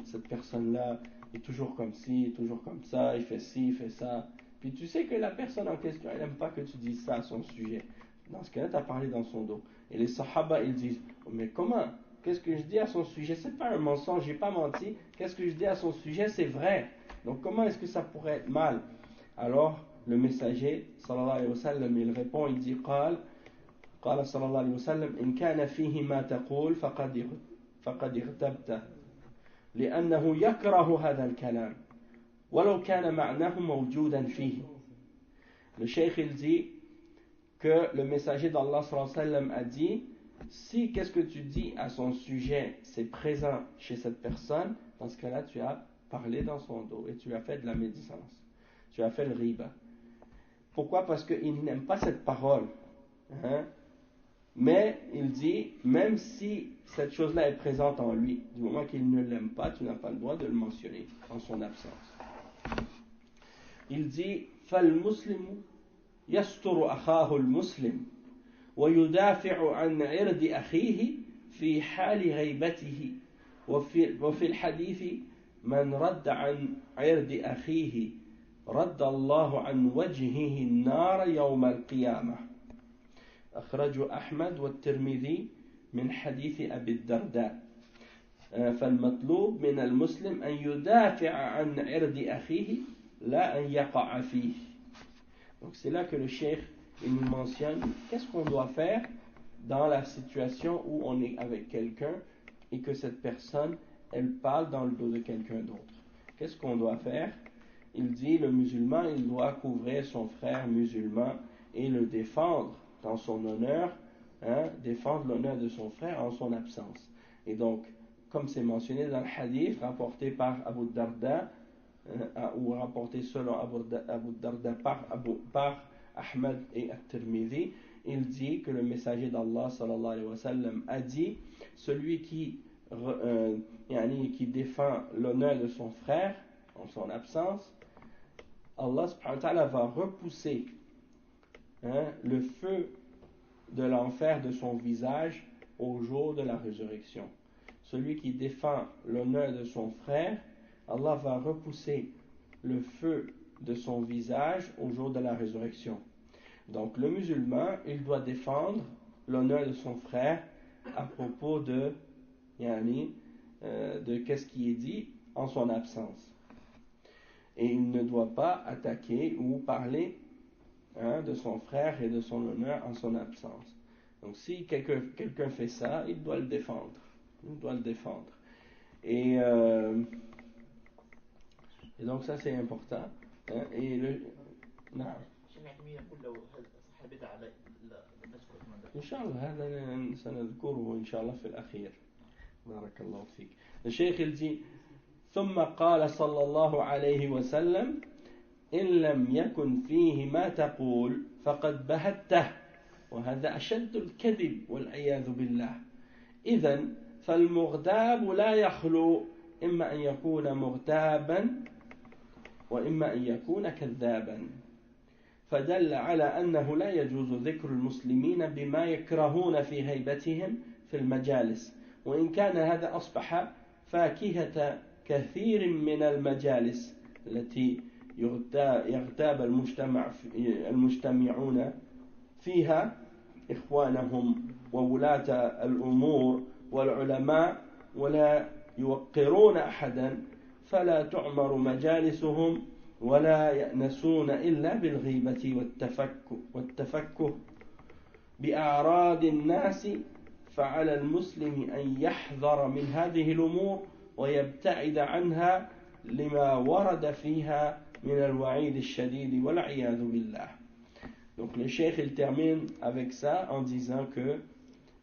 Speaker 1: cette personne-là est toujours comme ci, toujours comme ça, il fait ci, il fait ça. Puis tu sais que la personne en question, elle n'aime pas que tu dises ça à son sujet. Dans ce cas-là, tu as parlé dans son dos. Et les sahaba, ils disent, oh, mais comment? Qu'est-ce que je dis à son sujet? C'est pas un mensonge, j'ai pas menti. Qu'est-ce que je dis à son sujet? C'est vrai. Donc comment est-ce que ça pourrait être mal? Alors, le messager, sallallahu alayhi wa sallam, il répond, il dit, قال صلى الله عليه وسلم إن كان فيه ما تقول فقد اغتبته لأنه يكره هذا الكلام ولو كان معناه موجودا فيه Le cheikh il dit que le messager d'Allah sallallahu alayhi wa sallam a dit, si qu'est-ce que tu dis à son sujet c'est présent chez cette personne, dans ce cas-là tu as parlé dans son dos et tu as fait de la médisance, tu as fait le riba. Pourquoi? Parce qu'il n'aime pas cette parole, hein? Mais il dit, même si cette chose-là est présente en lui, du moment qu'il ne l'aime pas, tu n'as pas le droit de le mentionner en son absence. Il dit, فَالْمُسْلِمُ يَسْتُرُ أَخَاهُ الْمُسْلِمُ ويدافع عن عرض أخيه في حال غيبته وفي الحديث من رد عن عرض أخيه رد الله عن وجهه النار يوم القيامة أخرجه أحمد والترمذي من حديث أبي الدرداء فالمطلوب من المسلم أن يدافع عن عرض أخيه لا أن يقع فيه. Donc c'est là que le cheikh il nous mentionne qu'est-ce qu'on doit faire dans la situation où on est avec quelqu'un et que cette personne elle parle dans le dos de quelqu'un d'autre. Qu'est-ce qu'on doit faire? Il dit le musulman il doit couvrir son frère musulman et le défendre dans son honneur, hein, défendre l'honneur de son frère en son absence. Et donc comme c'est mentionné dans le hadith rapporté par Abu Darda ou rapporté selon Abu Darda par Ahmad et At-Tirmidhi, il dit que le messager d'Allah sallallahu alayhi wa sallam a dit celui qui défend l'honneur de son frère en son absence, Allah subhanahu wa ta'ala va repousser le feu de l'enfer de son visage au jour de la résurrection. Celui qui défend l'honneur de son frère, Allah va repousser le feu de son visage au jour de la résurrection. Donc le musulman, il doit défendre l'honneur de son frère à propos de qu'est-ce qui est dit en son absence. Et il ne doit pas attaquer ou parler de son frère et de son honneur en son absence. Donc si quelqu'un fait ça, il doit le défendre. Il doit le défendre. Et donc ça c'est important. Et le... نعم. إن شاء الله هذا سنذكره إن شاء الله في الأخير. بارك الله فيك. الشيخ الجي ثم قال صلى الله عليه وسلم إن لم يكن فيه ما تقول فقد بهته وهذا أشد الكذب والعياذ بالله. إذن فالمغتاب لا يخلو إما أن يكون مغتابا وإما أن يكون كذابا. فدل على أنه لا يجوز ذكر المسلمين بما يكرهون في هيبتهم في المجالس، وإن كان هذا أصبح فاكهة كثير من المجالس التي يغتاب المجتمعون فيها إخوانهم وولاة الأمور والعلماء ولا يوقرون أحدا، فلا تعمر مجالسهم ولا يأنسون إلا بالغيبة والتفكه بأعراض الناس. فعلى المسلم أن يحذر من هذه الأمور ويبتعد عنها لما ورد فيها من الوعيد الشديد والعياذ بالله. Donc le cheikh il termine avec ça en disant que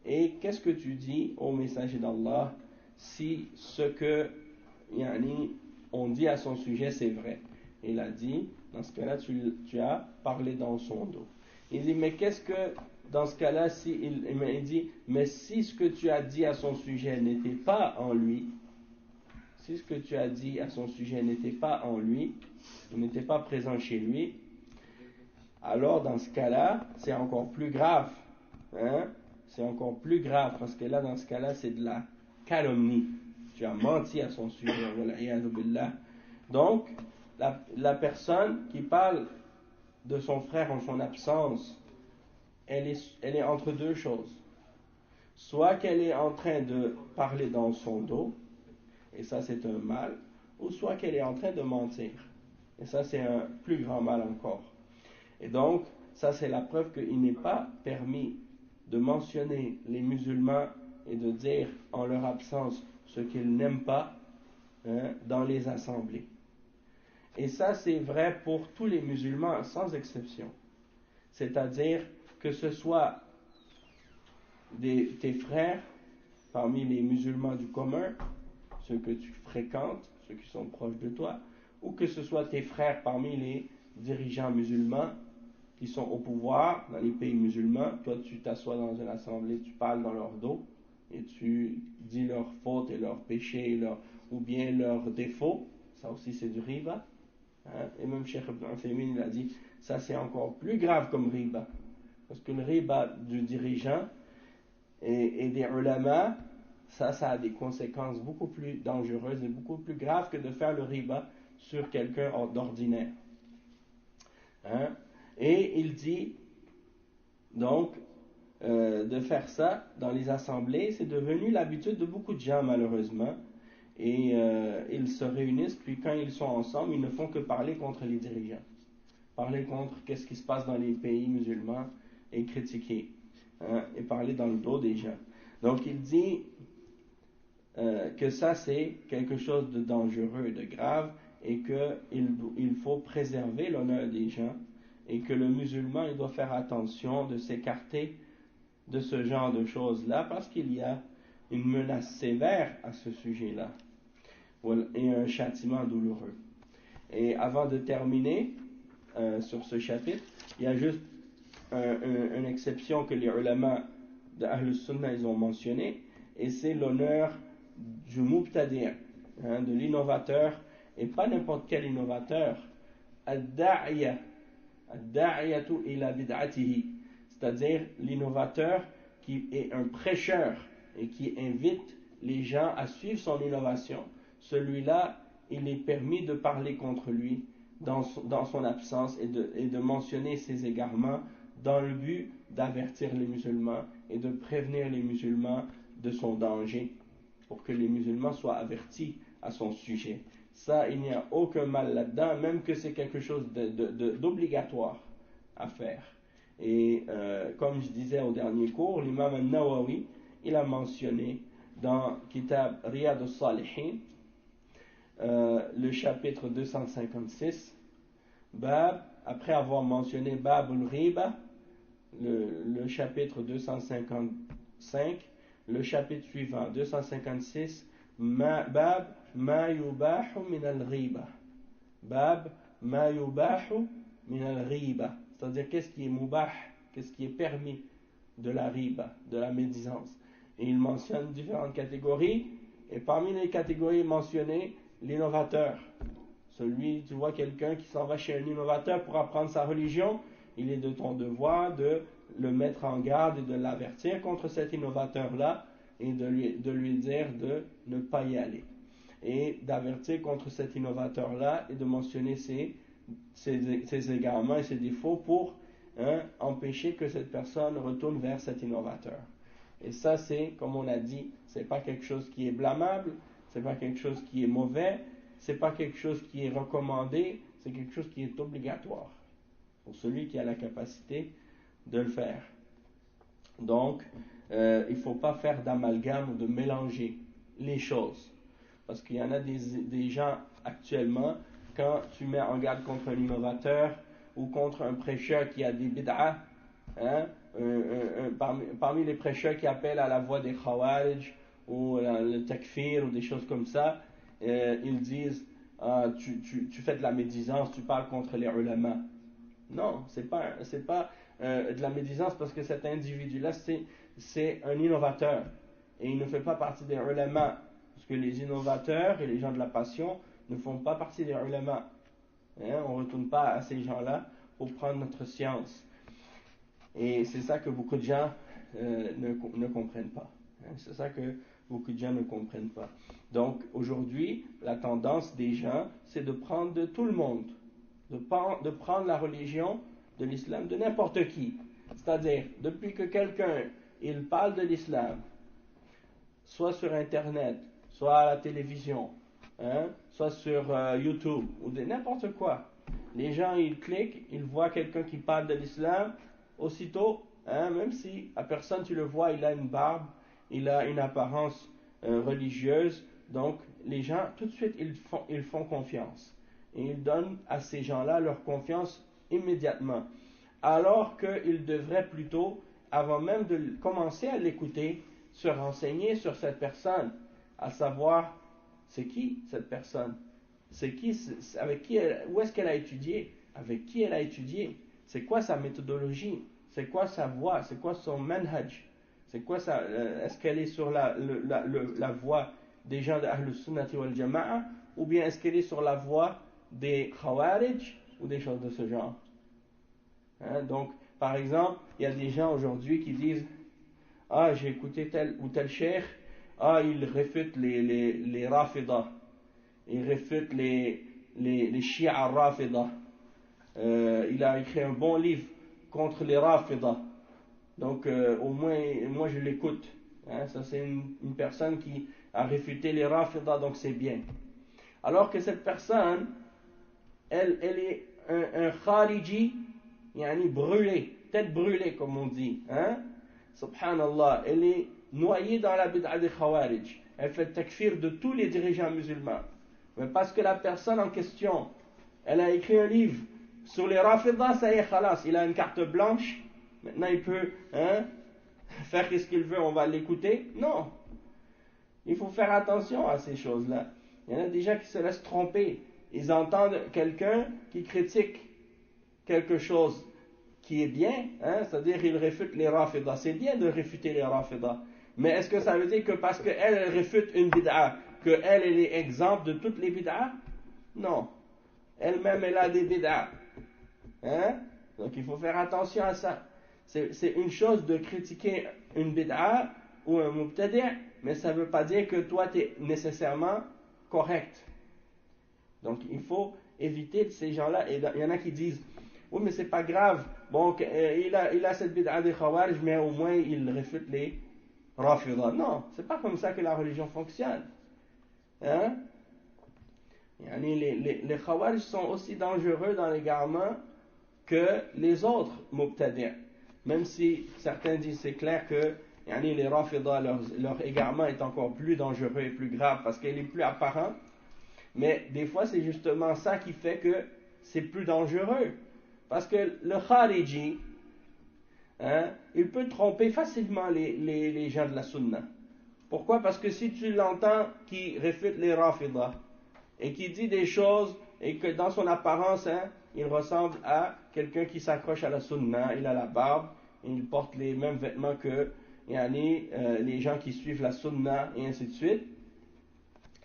Speaker 1: et qu'est-ce que tu dis au messager d'Allah si ce que on dit à son sujet c'est vrai? Il a dit dans ce cas-là tu as parlé dans son dos. Il dit mais qu'est-ce que dans ce cas-là il dit mais si ce que tu as dit à son sujet n'était pas en lui, si ce que tu as dit à son sujet n'était pas en lui, n'était pas présent chez lui, alors dans ce cas-là, c'est encore plus grave. C'est encore plus grave, parce que là, dans ce cas-là, c'est de la calomnie. Tu as menti à son sujet. Donc, la personne qui parle de son frère en son absence, elle est entre deux choses. Soit qu'elle est en train de parler dans son dos, et ça c'est un mal, ou soit qu'elle est en train de mentir, et ça c'est un plus grand mal encore. Et donc, ça c'est la preuve qu'il n'est pas permis de mentionner les musulmans et de dire en leur absence ce qu'ils n'aiment pas dans les assemblées. Et ça c'est vrai pour tous les musulmans sans exception. c'est-à-dire que ce soit tes frères parmi les musulmans du commun, ceux que tu fréquentes, ceux qui sont proches de toi, ou que ce soit tes frères parmi les dirigeants musulmans qui sont au pouvoir dans les pays musulmans. Toi, tu t'assois dans une assemblée, tu parles dans leur dos et tu dis leurs fautes et leurs péchés ou bien leurs défauts. Ça aussi, c'est du riba. Hein? Et même Cheikh Ibn Uthaymin, il a dit, ça c'est encore plus grave comme riba. Parce que le riba du dirigeant et des ulama, ça a des conséquences beaucoup plus dangereuses et beaucoup plus graves que de faire le riba sur quelqu'un d'ordinaire. Hein? Et il dit donc de faire ça dans les assemblées, c'est devenu l'habitude de beaucoup de gens malheureusement. Et ils se réunissent, puis quand ils sont ensemble, ils ne font que parler contre les dirigeants. Parler contre qu'est-ce qui se passe dans les pays musulmans et critiquer. Hein, et parler dans le dos des gens. Donc il dit que ça c'est quelque chose de dangereux et de grave et qu'il faut préserver l'honneur des gens et que le musulman il doit faire attention de s'écarter de ce genre de choses-là parce qu'il y a une menace sévère à ce sujet-là et un châtiment douloureux. Et avant de terminer sur ce chapitre, il y a juste une exception que les ulama de Ahl Sunnah ils ont mentionné, et c'est l'honneur du mubtadi', hein, de l'innovateur, et pas n'importe quel innovateur, ad-da'iyatu ila bid'atihi, c'est-à-dire l'innovateur qui est un prêcheur et qui invite les gens à suivre son innovation. Celui-là, il est permis de parler contre lui dans son absence et de mentionner ses égarements dans le but d'avertir les musulmans et de prévenir les musulmans de son danger pour que les musulmans soient avertis à son sujet. Ça, il n'y a aucun mal là-dedans, même que c'est quelque chose d'obligatoire à faire. Et comme je disais au dernier cours, l'imam al-Nawawi, il a mentionné dans Kitab Riyad al-Salihin, le chapitre 256, Bab, après avoir mentionné Bab al-Riba, le chapitre 255, le chapitre suivant, 256, Bab ma yubahu min al-riba. Bab ma yubahu min al-riba. C'est-à-dire, qu'est-ce qui est mubah, qu'est-ce qui est permis de la riba, de la médisance. Et il mentionne différentes catégories, et parmi les catégories mentionnées, l'innovateur. Tu vois quelqu'un qui s'en va chez un innovateur pour apprendre sa religion, il est de ton devoir de le mettre en garde et de l'avertir contre cet innovateur-là et de lui dire de ne pas y aller. Et d'avertir contre cet innovateur-là et de mentionner ses égarements et ses défauts pour empêcher que cette personne retourne vers cet innovateur. Et ça, c'est, comme on a dit, c'est pas quelque chose qui est blâmable, c'est pas quelque chose qui est mauvais, c'est pas quelque chose qui est recommandé, c'est quelque chose qui est obligatoire pour celui qui a la capacité de le faire. Donc, il ne faut pas faire d'amalgame ou de mélanger les choses. Parce qu'il y en a des gens actuellement, quand tu mets en garde contre un innovateur ou contre un prêcheur qui a des bid'ah, parmi les prêcheurs qui appellent à la voix des khawarij ou le takfir ou des choses comme ça, ils disent tu fais de la médisance, tu parles contre les ulama. Non, c'est pas de la médisance parce que cet individu-là c'est un innovateur et il ne fait pas partie des ulama, parce que les innovateurs et les gens de la passion ne font pas partie des ulama. On ne retourne pas à ces gens-là pour prendre notre science. Et c'est ça que beaucoup de gens ne comprennent pas. C'est ça que beaucoup de gens ne comprennent pas. Donc aujourd'hui, la tendance des gens, c'est de prendre de tout le monde, de prendre la religion de l'islam de n'importe qui. C'est-à-dire, depuis que quelqu'un il parle de l'islam, soit sur Internet, soit à la télévision, soit sur YouTube, ou de n'importe quoi, les gens ils cliquent, ils voient quelqu'un qui parle de l'islam, aussitôt, même si la personne tu le vois, il a une barbe, il a une apparence religieuse, donc les gens tout de suite ils font confiance et ils donnent à ces gens-là leur confiance immédiatement. alors qu'il devrait plutôt, avant même de commencer à l'écouter, se renseigner sur cette personne, à savoir c'est qui cette personne, c'est qui, avec qui où est-ce qu'elle a étudié, avec qui elle a étudié, c'est quoi sa méthodologie, c'est quoi sa voie, c'est quoi son manhaj, c'est quoi ça, est-ce qu'elle est sur la voie des gens de Ahlus Sunnati wal Jama'a, ou bien est-ce qu'elle est sur la voie des Khawarij, ou des choses de ce genre. Hein, donc, par exemple, il y a des gens aujourd'hui qui disent ah, j'ai écouté tel ou tel cheikh, ah, il réfute les Rafidah, il réfute les Shia Rafidah, il a écrit un bon livre contre les Rafidah, donc au moins, moi je l'écoute. Hein, ça c'est une personne qui a réfuté les Rafidah, donc c'est bien. Alors que cette personne, elle est un Khariji, yani brûlé, tête brûlée comme on dit, hein? Subhanallah, elle est noyée dans la bid'a des Khawarij. Elle fait le takfir de tous les dirigeants musulmans. Mais parce que la personne en question, elle a écrit un livre sur les Rafidah, ça y est, khalas, il a une carte blanche, maintenant il peut faire ce qu'il veut, on va l'écouter. Non, il faut faire attention à ces choses-là. Il y en a des gens qui se laissent tromper. Ils entendent quelqu'un qui critique quelque chose qui est bien, hein, c'est-à-dire il réfute les Rafidah. C'est bien de réfuter les Rafidah. Mais est-ce que ça veut dire que parce qu'elle réfute une bid'a, qu'elle est exempte de toutes les bid'a? Non. Elle-même, elle a des bid'a. Hein? Donc il faut faire attention à ça. C'est une chose de critiquer une bid'a ou un mubtadi', mais ça ne veut pas dire que toi tu es nécessairement correct. Donc il faut éviter ces gens-là. Et il y en a qui disent oui, mais c'est pas grave. Bon, il a cette bid'a des Khawarij, mais au moins il réfute les Rafidah. Non, c'est pas comme ça que la religion fonctionne. Hein? Les Khawarij sont aussi dangereux dans l'égarement que les autres Mubtadi'. Même si certains disent c'est clair que les Rafidah, leur égarement est encore plus dangereux et plus grave parce qu'il est plus apparent. Mais des fois, c'est justement ça qui fait que c'est plus dangereux. Parce que le Khariji, il peut tromper facilement les gens de la Sunna. Pourquoi? Parce que si tu l'entends qui réfute les Rafidah et qui dit des choses et que dans son apparence, il ressemble à quelqu'un qui s'accroche à la Sunna, il a la barbe, il porte les mêmes vêtements que les gens qui suivent la Sunna et ainsi de suite.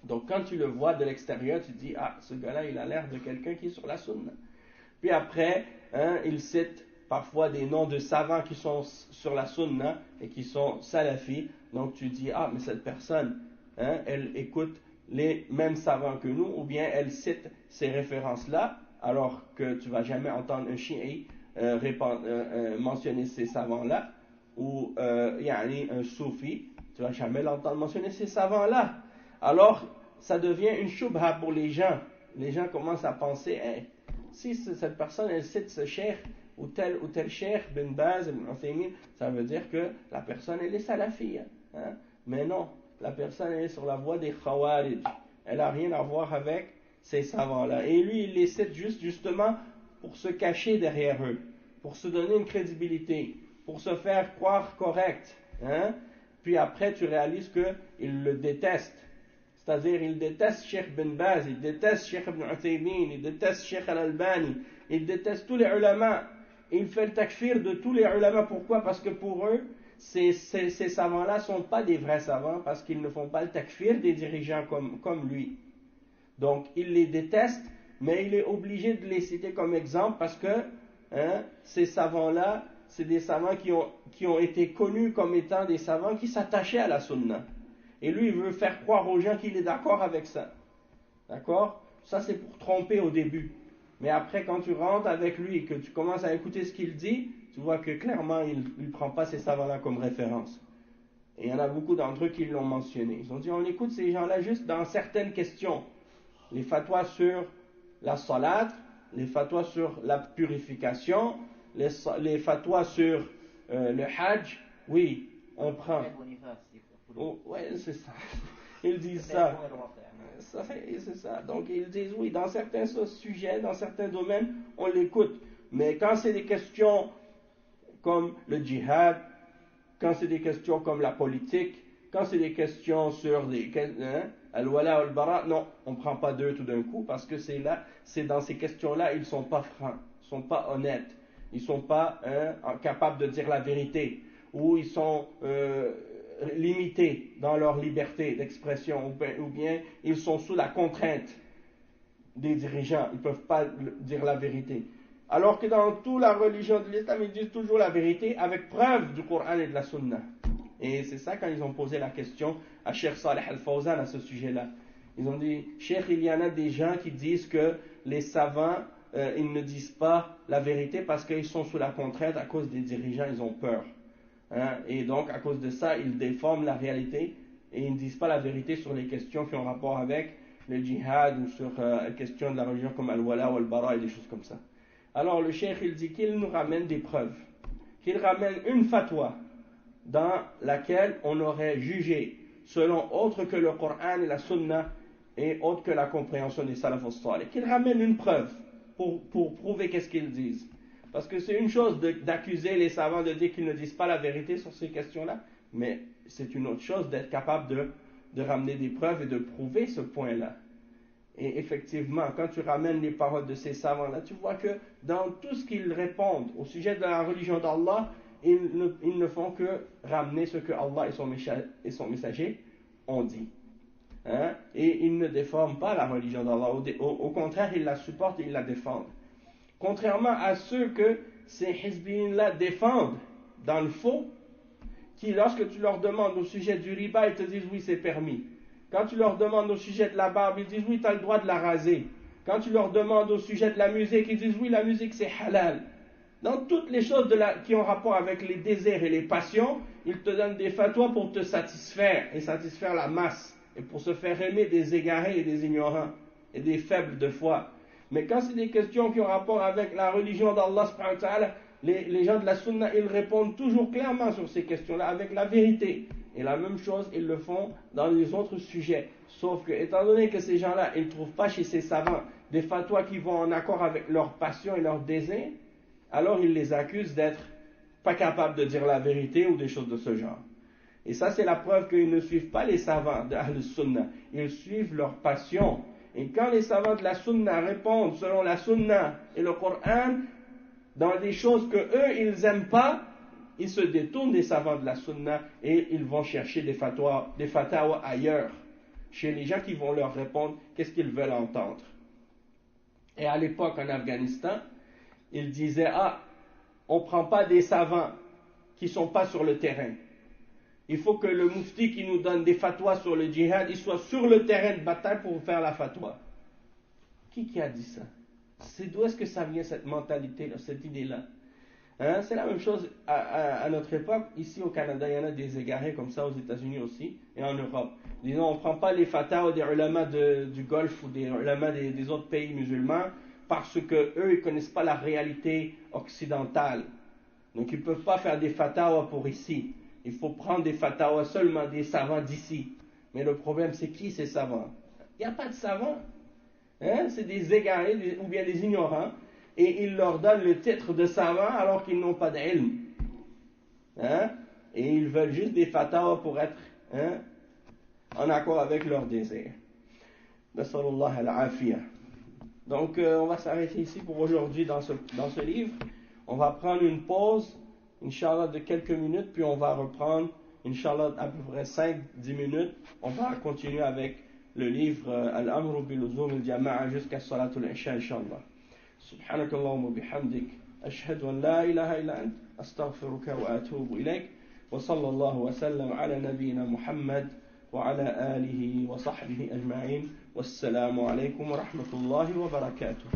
Speaker 1: Donc quand tu le vois de l'extérieur, tu te dis ah, ce gars-là il a l'air de quelqu'un qui est sur la Sunna. Puis après, il cite parfois des noms de savants qui sont sur la Sunna et qui sont salafis. Donc tu dis, ah, mais cette personne, elle écoute les mêmes savants que nous, ou bien elle cite ces références-là, alors que tu ne vas jamais entendre un chiite mentionner ces savants-là, ou un soufi, tu ne vas jamais l'entendre mentionner ces savants-là. Alors, ça devient une shubha pour les gens. Les gens commencent à penser, si cette personne elle cite ce cheikh ou tel cheikh, Ben Baz, Ben Uthaymin, ça veut dire que la personne elle est salafi. Hein? Mais non, la personne elle est sur la voie des Khawarij. Elle n'a rien à voir avec ces savants-là. Et lui, il les cite justement pour se cacher derrière eux, pour se donner une crédibilité, pour se faire croire correct. Hein? Puis après, tu réalises qu'il le déteste. C'est-à-dire, il déteste Cheikh Ben Baz, il déteste Cheikh Ibn Uthaymin, il déteste Cheikh Al-Albani, il déteste tous les ulama. Il fait le takfir de tous les ulama. Pourquoi? Parce que pour eux, ces savants-là ne sont pas des vrais savants, parce qu'ils ne font pas le takfir des dirigeants comme lui. Donc, il les déteste, mais il est obligé de les citer comme exemple, parce que ces savants-là, c'est des savants qui ont été connus comme étant des savants qui s'attachaient à la sunna. Et lui, il veut faire croire aux gens qu'il est d'accord avec ça. D'accord? Ça, c'est pour tromper au début. Mais après, quand tu rentres avec lui et que tu commences à écouter ce qu'il dit, tu vois que clairement, il ne prend pas ces savants-là comme référence. Et il y en a beaucoup d'entre eux qui l'ont mentionné. Ils ont dit, on écoute ces gens-là juste dans certaines questions. Les fatwas sur la salat, les fatwas sur la purification, les fatwas sur le hajj, oui, on prend. Oh, ouais, c'est ça. Ils disent ça. C'est ça. Donc ils disent oui, dans certains sujets, dans certains domaines, on l'écoute. Mais quand c'est des questions comme le djihad, quand c'est des questions comme la politique, quand c'est des questions sur des al-wala ou al-bara, non, on ne prend pas deux tout d'un coup parce que c'est dans ces questions-là, ils ne sont pas francs, ils ne sont pas honnêtes, ils ne sont pas capables de dire la vérité, ou ils sont limités dans leur liberté d'expression, ou bien ils sont sous la contrainte des dirigeants, ils ne peuvent pas dire la vérité. Alors que dans toute la religion de l'islam, ils disent toujours la vérité avec preuve du Coran et de la Sunna. Et c'est ça quand ils ont posé la question à Cheikh Saleh Al-Fawzan à ce sujet-là. Ils ont dit, Cheikh, il y en a des gens qui disent que les savants, ils ne disent pas la vérité parce qu'ils sont sous la contrainte à cause des dirigeants, ils ont peur. Et donc, à cause de ça, ils déforment la réalité et ils ne disent pas la vérité sur les questions qui ont rapport avec le djihad ou sur les questions de la religion comme Al-Wala ou Al-Bara et des choses comme ça. Alors le cheikh il dit qu'il nous ramène des preuves, qu'il ramène une fatwa dans laquelle on aurait jugé selon autre que le Coran et la Sunna et autre que la compréhension des salaf as-salih, qu'il ramène une preuve pour prouver qu'est-ce qu'ils disent. Parce que c'est une chose d'accuser les savants de dire qu'ils ne disent pas la vérité sur ces questions-là, mais c'est une autre chose d'être capable de ramener des preuves et de prouver ce point-là. Et effectivement, quand tu ramènes les paroles de ces savants-là, tu vois que dans tout ce qu'ils répondent au sujet de la religion d'Allah, ils ne font que ramener ce que Allah et son messager ont dit. Et ils ne déforment pas la religion d'Allah. Au contraire, ils la supportent et ils la défendent. Contrairement à ceux que ces hizbiyyin-là défendent dans le faux, qui lorsque tu leur demandes au sujet du riba, ils te disent oui, c'est permis. Quand tu leur demandes au sujet de la barbe, ils disent oui, tu as le droit de la raser. Quand tu leur demandes au sujet de la musique, ils disent oui, la musique c'est halal. Dans toutes les choses qui ont rapport avec les désirs et les passions, ils te donnent des fatwas pour te satisfaire et satisfaire la masse et pour se faire aimer des égarés et des ignorants et des faibles de foi. Mais quand c'est des questions qui ont rapport avec la religion d'Allah subhanahu wa ta'ala, les gens de la sunna, ils répondent toujours clairement sur ces questions-là avec la vérité. Et la même chose, ils le font dans les autres sujets. Sauf que, étant donné que ces gens-là, ils ne trouvent pas chez ces savants des fatwas qui vont en accord avec leur passion et leur désir, alors ils les accusent d'être pas capables de dire la vérité ou des choses de ce genre. Et ça, c'est la preuve qu'ils ne suivent pas les savants de Ahl-Sunnah. Ils suivent leur passion. Et quand les savants de la Sunna répondent selon la Sunna et le Coran, dans des choses que eux, ils n'aiment pas, ils se détournent des savants de la Sunna et ils vont chercher des fatwas ailleurs, chez les gens qui vont leur répondre qu'est-ce qu'ils veulent entendre. Et à l'époque en Afghanistan, ils disaient on ne prend pas des savants qui ne sont pas sur le terrain. Il faut que le mufti qui nous donne des fatwas sur le djihad, il soit sur le terrain de bataille pour faire la fatwa. Qui a dit ça? C'est d'où est-ce que ça vient cette mentalité-là, cette idée-là? C'est la même chose à notre époque. Ici au Canada, il y en a des égarés comme ça, aux États-Unis aussi, et en Europe. Disons, on ne prend pas les fatwas des ulama du Golfe ou des ulama des autres pays musulmans parce qu'eux, ils ne connaissent pas la réalité occidentale. Donc, ils ne peuvent pas faire des fatwas pour ici. Il faut prendre des fatwas seulement des savants d'ici. Mais le problème, c'est qui ces savants? Il n'y a pas de savants. C'est des égarés ou bien des ignorants. Et ils leur donnent le titre de savants alors qu'ils n'ont pas d'ilm. Et ils veulent juste des fatwas pour être en accord avec leurs désirs. Nasallallahu al-afiyah. Donc, on va s'arrêter ici pour aujourd'hui dans ce livre. On va prendre une pause, Inch'Allah, de quelques minutes, puis on va reprendre, Inch'Allah, à peu près 5-10 minutes. On va continuer avec le livre Al-Amru bil-Luzum al-Jama'a jusqu'à Salatul Isha, Inch'Allah. سبحانك اللهم وبحمدك أشهد أن لا إله إلا أنت أستغفرك وأتوب إليك وصلى الله وسلم على نبينا محمد وعلى آله وصحبه أجمعين والسلام عليكم ورحمة الله وبركاته.